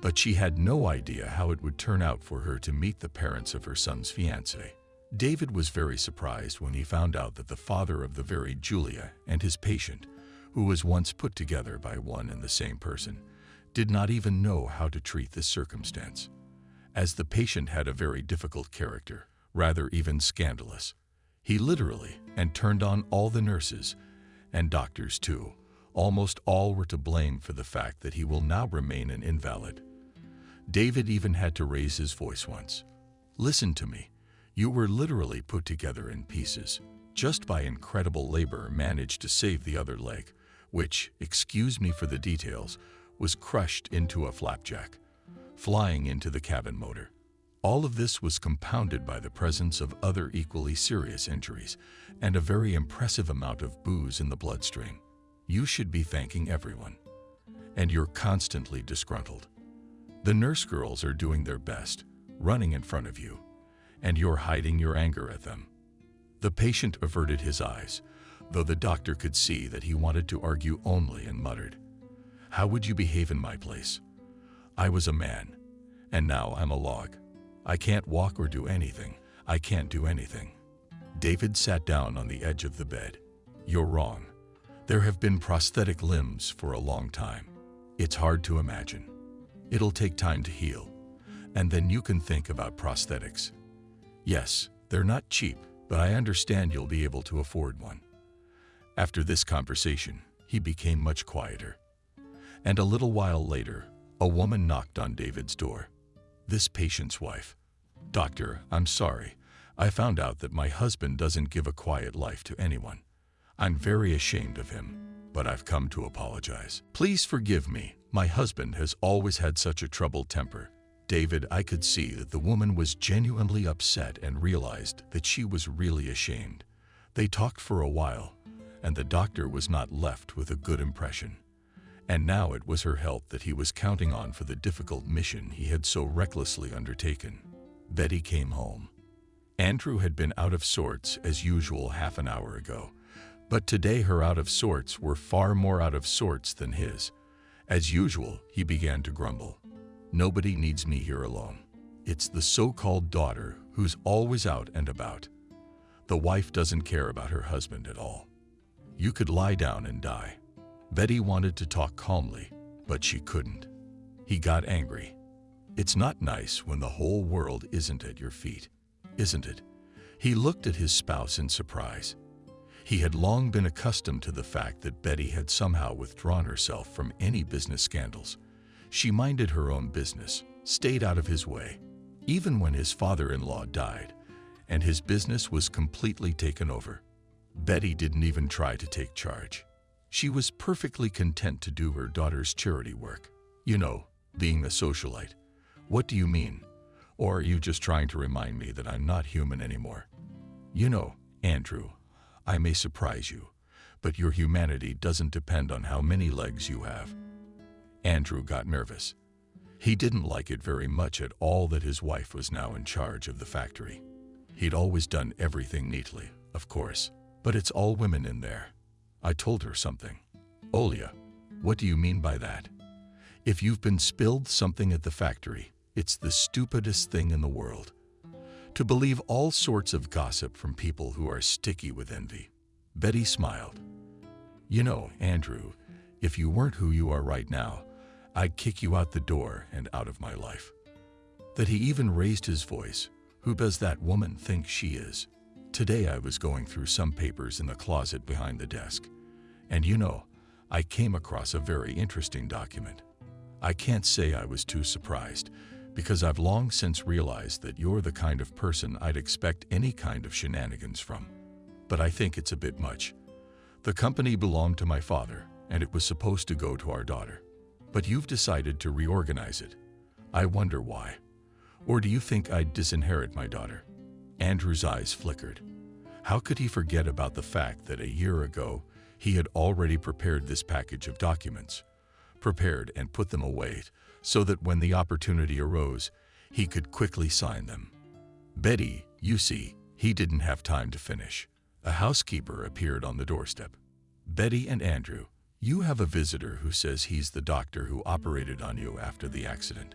but she had no idea how it would turn out for her to meet the parents of her son's fiancée. David was very surprised when he found out that the father of the very Julia and his patient, who was once put together by one and the same person, did not even know how to treat this circumstance. As the patient had a very difficult character, rather even scandalous, he literally and turned on all the nurses, and doctors too. Almost all were to blame for the fact that he will now remain an invalid. David even had to raise his voice once. "Listen to me. You were literally put together in pieces. Just by incredible labor managed to save the other leg, which, excuse me for the details, was crushed into a flapjack, flying into the cabin motor. All of this was compounded by the presence of other equally serious injuries and a very impressive amount of booze in the bloodstream. You should be thanking everyone. And you're constantly disgruntled. The nurse girls are doing their best, running in front of you, and you're hiding your anger at them." The patient averted his eyes, though the doctor could see that he wanted to argue only, and muttered, "How would you behave in my place? I was a man, and now I'm a log. I can't walk or do anything. I can't do anything." David sat down on the edge of the bed. "You're wrong. There have been prosthetic limbs for a long time. It's hard to imagine. It'll take time to heal, and then you can think about prosthetics. Yes, they're not cheap, but I understand you'll be able to afford one." After this conversation, he became much quieter. And a little while later, a woman knocked on David's door. This patient's wife. "Doctor, I'm sorry. I found out that my husband doesn't give a quiet life to anyone. I'm very ashamed of him, but I've come to apologize. Please forgive me. My husband has always had such a troubled temper." David, I could see that the woman was genuinely upset and realized that she was really ashamed. They talked for a while, and the doctor was not left with a good impression. And now it was her help that he was counting on for the difficult mission he had so recklessly undertaken. Betty came home. Andrew had been out of sorts as usual half an hour ago, but today her out of sorts were far more out of sorts than his. As usual, he began to grumble. "Nobody needs me here alone. It's the so-called daughter who's always out and about. The wife doesn't care about her husband at all. You could lie down and die." Betty wanted to talk calmly, but she couldn't. He got angry. "It's not nice when the whole world isn't at your feet, isn't it?" He looked at his spouse in surprise. He had long been accustomed to the fact that Betty had somehow withdrawn herself from any business scandals. She minded her own business, stayed out of his way, even when his father-in-law died, and his business was completely taken over. Betty didn't even try to take charge. She was perfectly content to do her daughter's charity work. "You know, being a socialite." "What do you mean? Or are you just trying to remind me that I'm not human anymore?" "You know, Andrew, I may surprise you, but your humanity doesn't depend on how many legs you have." Andrew got nervous. He didn't like it very much at all that his wife was now in charge of the factory. He'd always done everything neatly, of course, but it's all women in there. I told her something. Olia, what do you mean by that? If you've been spilled something at the factory, it's the stupidest thing in the world. To believe all sorts of gossip from people who are sticky with envy. Betty smiled. You know, Andrew, if you weren't who you are right now, I'd kick you out the door and out of my life. That he even raised his voice. Who does that woman think she is? Today I was going through some papers in the closet behind the desk. And you know, I came across a very interesting document. I can't say I was too surprised, because I've long since realized that you're the kind of person I'd expect any kind of shenanigans from. But I think it's a bit much. The company belonged to my father, and it was supposed to go to our daughter. But you've decided to reorganize it. I wonder why. Or do you think I'd disinherit my daughter? Andrew's eyes flickered. How could he forget about the fact that a year ago he had already prepared this package of documents, prepared and put them away so that when the opportunity arose, he could quickly sign them. Betty, you see, he didn't have time to finish. A housekeeper appeared on the doorstep. Betty and Andrew, you have a visitor who says he's the doctor who operated on you after the accident.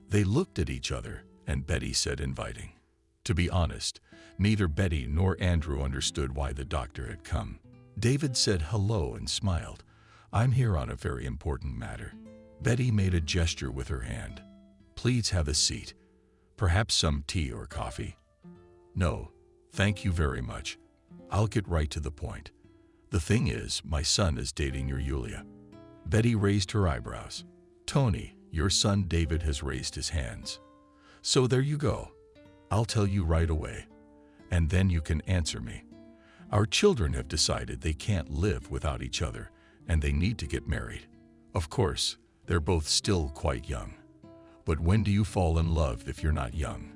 They looked at each other, and Betty said inviting. To be honest, neither Betty nor Andrew understood why the doctor had come. David said hello and smiled. I'm here on a very important matter. Betty made a gesture with her hand. Please have a seat. Perhaps some tea or coffee? No, thank you very much. I'll get right to the point. The thing is, my son is dating your Yulia. Betty raised her eyebrows. Tony, your son David has raised his hands. So there you go. I'll tell you right away, and then you can answer me. Our children have decided they can't live without each other, and they need to get married. Of course, they're both still quite young. But when do you fall in love if you're not young?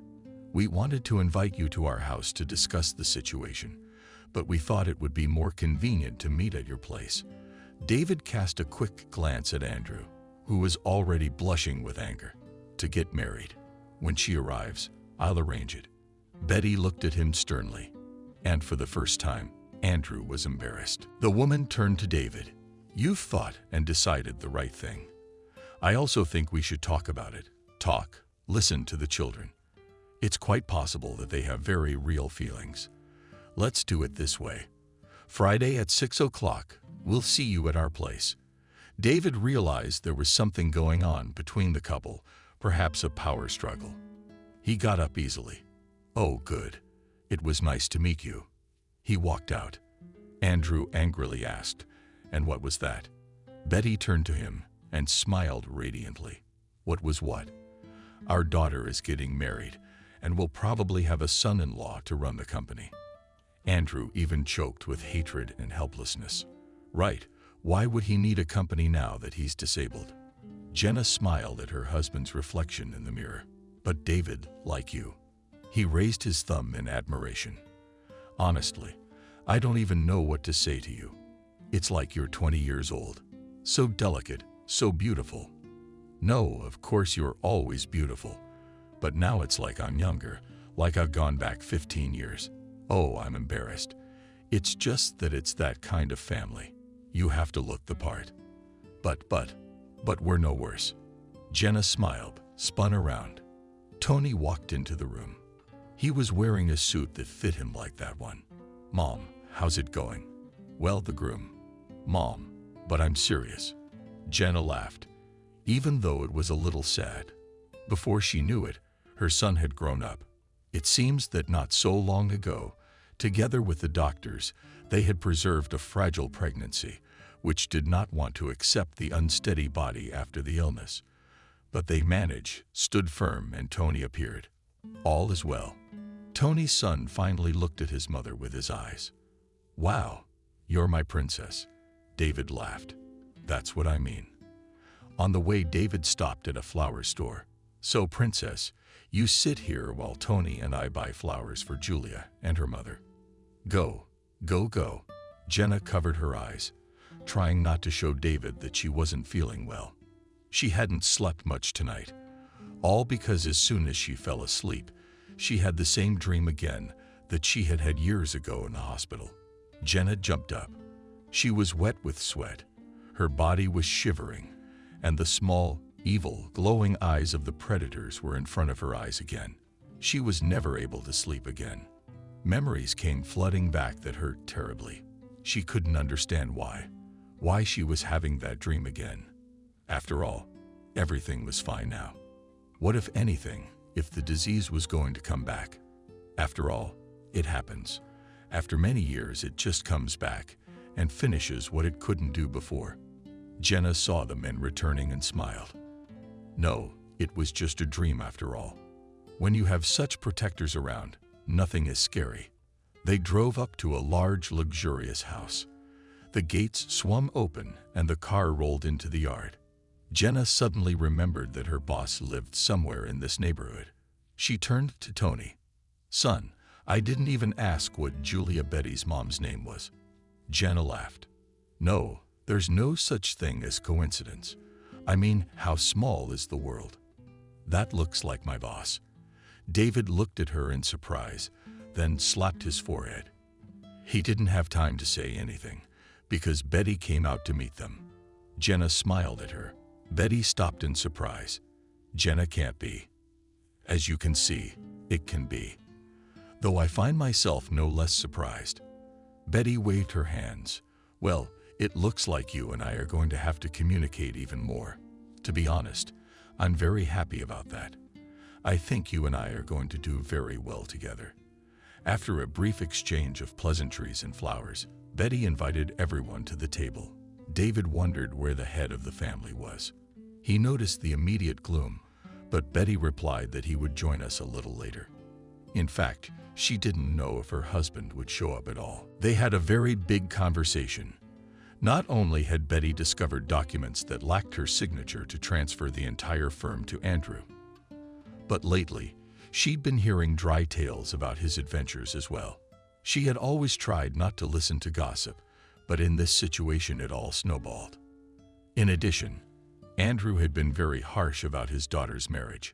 We wanted to invite you to our house to discuss the situation, but we thought it would be more convenient to meet at your place. David cast a quick glance at Andrew, who was already blushing with anger. To get married. When she arrives, I'll arrange it. Betty looked at him sternly, and for the first time, Andrew was embarrassed. The woman turned to David. You've thought and decided the right thing. I also think we should talk about it. Talk. Listen to the children. It's quite possible that they have very real feelings. Let's do it this way. Friday at 6 o'clock, we'll see you at our place. David realized there was something going on between the couple, perhaps a power struggle. He got up easily. Oh, good. It was nice to meet you. He walked out. Andrew angrily asked, and what was that? Betty turned to him and smiled radiantly. What was what? Our daughter is getting married, and will probably have a son-in-law to run the company. Andrew even choked with hatred and helplessness. Right. Why would he need a company now that he's disabled? Jenna smiled at her husband's reflection in the mirror. But David, like you. He raised his thumb in admiration. Honestly, I don't even know what to say to you. It's like you're 20 years old. So delicate, so beautiful. No, of course you're always beautiful. But now it's like I'm younger, like I've gone back 15 years. Oh, I'm embarrassed. It's just that it's that kind of family. You have to look the part. But we're no worse. Jenna smiled, spun around. Tony walked into the room. He was wearing a suit that fit him like that one. Mom, how's it going? Well, the groom. Mom, but I'm serious. Jenna laughed, even though it was a little sad. Before she knew it, her son had grown up. It seems that not so long ago, together with the doctors, they had preserved a fragile pregnancy, which did not want to accept the unsteady body after the illness. But they managed, stood firm, and Tony appeared. All is well. Tony's son finally looked at his mother with his eyes. Wow, you're my princess. David laughed. That's what I mean. On the way, David stopped at a flower store. So, princess, you sit here while Tony and I buy flowers for Julia and her mother. Go, go, go. Jenna covered her eyes, trying not to show David that she wasn't feeling well. She hadn't slept much tonight, all because as soon as she fell asleep, She had the same dream again that she had had years ago in the hospital. Jenna jumped up. She was wet with sweat. Her body was shivering, and the small, evil, glowing eyes of the predators were in front of her eyes again. She was never able to sleep again. Memories came flooding back that hurt terribly. She couldn't understand why she was having that dream again. After all, everything was fine now. What if anything, if the disease was going to come back? After all, it happens. After many years, it just comes back and finishes what it couldn't do before. Jenna saw the men returning and smiled. No, it was just a dream after all. When you have such protectors around, nothing is scary. They drove up to a large, luxurious house. The gates swung open and the car rolled into the yard. Jenna suddenly remembered that her boss lived somewhere in this neighborhood. She turned to Tony. "Son, I didn't even ask what Julia Betty's mom's name was." Jenna laughed. "No, there's no such thing as coincidence. I mean, how small is the world?" "That looks like my boss." David looked at her in surprise, then slapped his forehead. He didn't have time to say anything, because Betty came out to meet them. Jenna smiled at her. Betty stopped in surprise. "Jenna can't be." "As you can see, it can be. Though I find myself no less surprised." Betty waved her hands. "Well, it looks like you and I are going to have to communicate even more. To be honest, I'm very happy about that. I think you and I are going to do very well together." After a brief exchange of pleasantries and flowers, Betty invited everyone to the table. David wondered where the head of the family was. He noticed the immediate gloom, but Betty replied that he would join us a little later. In fact, she didn't know if her husband would show up at all. They had a very big conversation. Not only had Betty discovered documents that lacked her signature to transfer the entire firm to Andrew, but lately, she'd been hearing dry tales about his adventures as well. She had always tried not to listen to gossip, but in this situation it all snowballed. In addition, Andrew had been very harsh about his daughter's marriage.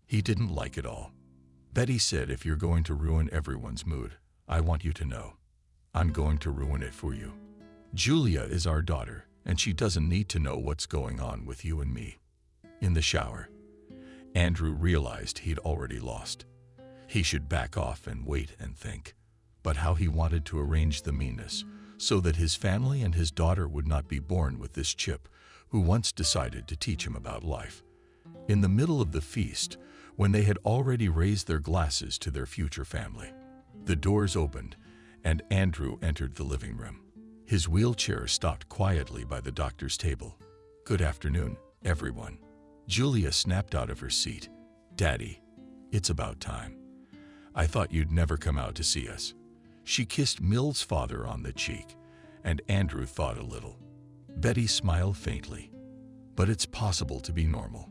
He didn't like it all. Betty said, "If you're going to ruin everyone's mood, I want you to know. I'm going to ruin it for you. Julia is our daughter, and she doesn't need to know what's going on with you and me." In the shower, Andrew realized he'd already lost. He should back off and wait and think. But how he wanted to arrange the meanness so that his family and his daughter would not be born with this chip who once decided to teach him about life. In the middle of the feast, when they had already raised their glasses to their future family, the doors opened and Andrew entered the living room. His wheelchair stopped quietly by the doctor's table. "Good afternoon, everyone." Julia snapped out of her seat. "Daddy, it's about time. I thought you'd never come out to see us." She kissed Mill's father on the cheek, and Andrew thought a little. Betty smiled faintly. "But it's possible to be normal.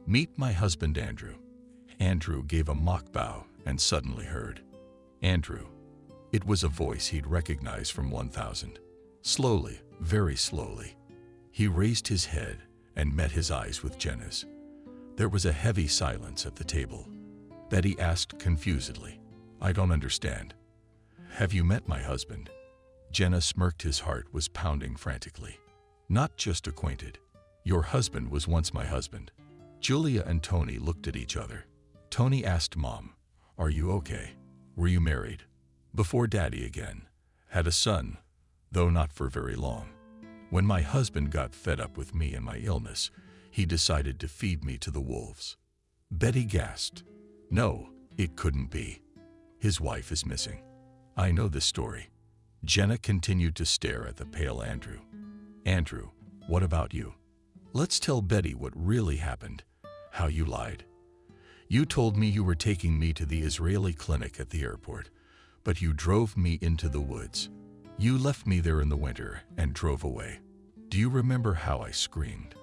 Meet my husband, Andrew." Andrew gave a mock bow and suddenly heard, "Andrew." It was a voice he'd recognized from 1000. Slowly, very slowly, he raised his head and met his eyes with Jenna's. There was a heavy silence at the table. Betty asked confusedly, "I don't understand. Have you met my husband?" Jenna smirked. His heart was pounding frantically. "Not just acquainted. Your husband was once my husband." Julia and Tony looked at each other. Tony asked Mom, "Are you okay? Were you married?" "Before Daddy again. Had a son, though not for very long. When my husband got fed up with me and my illness, he decided to feed me to the wolves." Betty gasped. "No, it couldn't be. His wife is missing." "I know this story." Jenna continued to stare at the pale Andrew. "Andrew, what about you? Let's tell Betty what really happened, how you lied. You told me you were taking me to the Israeli clinic at the airport, but you drove me into the woods. You left me there in the winter and drove away. Do you remember how I screamed?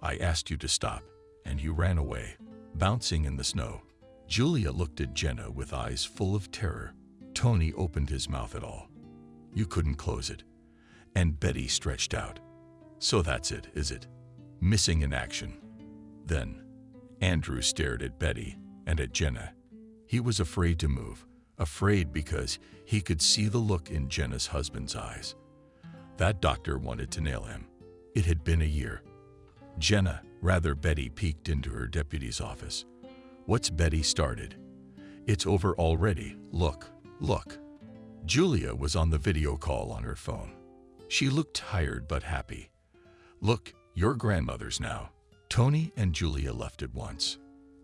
I asked you to stop, and you ran away, bouncing in the snow." Julia looked at Jenna with eyes full of terror. Tony opened his mouth at all. "You couldn't close it." And Betty stretched out. "So that's it, is it? Missing in action." Then Andrew stared at Betty and at Jenna. He was afraid to move, afraid because he could see the look in Jenna's husband's eyes. That doctor wanted to nail him. It had been a year. Jenna, rather Betty, peeked into her deputy's office. "What's Betty started? It's over already. Look, look." Julia was on the video call on her phone. She looked tired but happy. "Look, your grandmother's now." Tony and Julia left at once.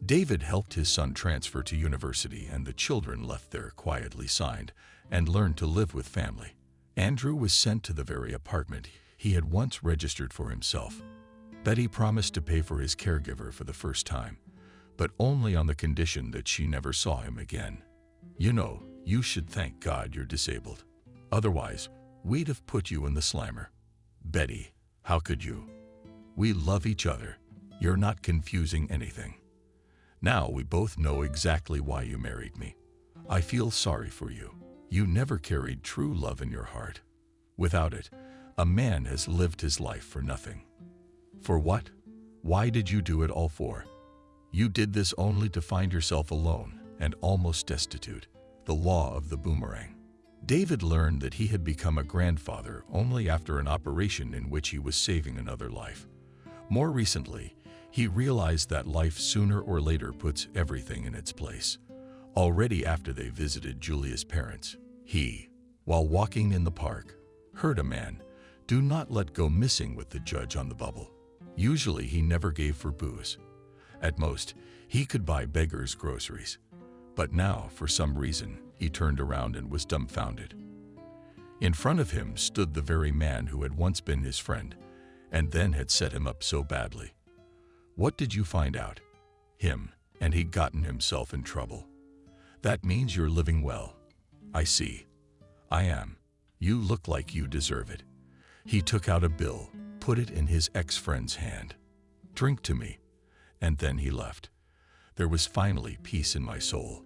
David helped his son transfer to university, and the children left there quietly, signed, and learned to live with family. Andrew was sent to the very apartment he had once registered for himself. Betty promised to pay for his caregiver for the first time, but only on the condition that she never saw him again. "You know, you should thank God you're disabled. Otherwise, we'd have put you in the slammer." "Betty, how could you? We love each other. You're not confusing anything. Now we both know exactly why you married me. I feel sorry for you. You never carried true love in your heart. Without it, a man has lived his life for nothing." "For what? Why did you do it all for? You did this only to find yourself alone and almost destitute. The law of the boomerang." David learned that he had become a grandfather only after an operation in which he was saving another life. More recently, he realized that life sooner or later puts everything in its place. Already after they visited Julia's parents, he, while walking in the park, heard a man, "Do not let go," missing with the judge on the bubble. Usually he never gave for booze. At most, he could buy beggars' groceries. But now, for some reason, he turned around and was dumbfounded. In front of him stood the very man who had once been his friend, and then had set him up so badly. "What did you find out?" "Him, and he'd gotten himself in trouble." "That means you're living well." "I see. I am. You look like you deserve it." He took out a bill, put it in his ex-friend's hand. "Drink to me." And then he left. There was finally peace in my soul.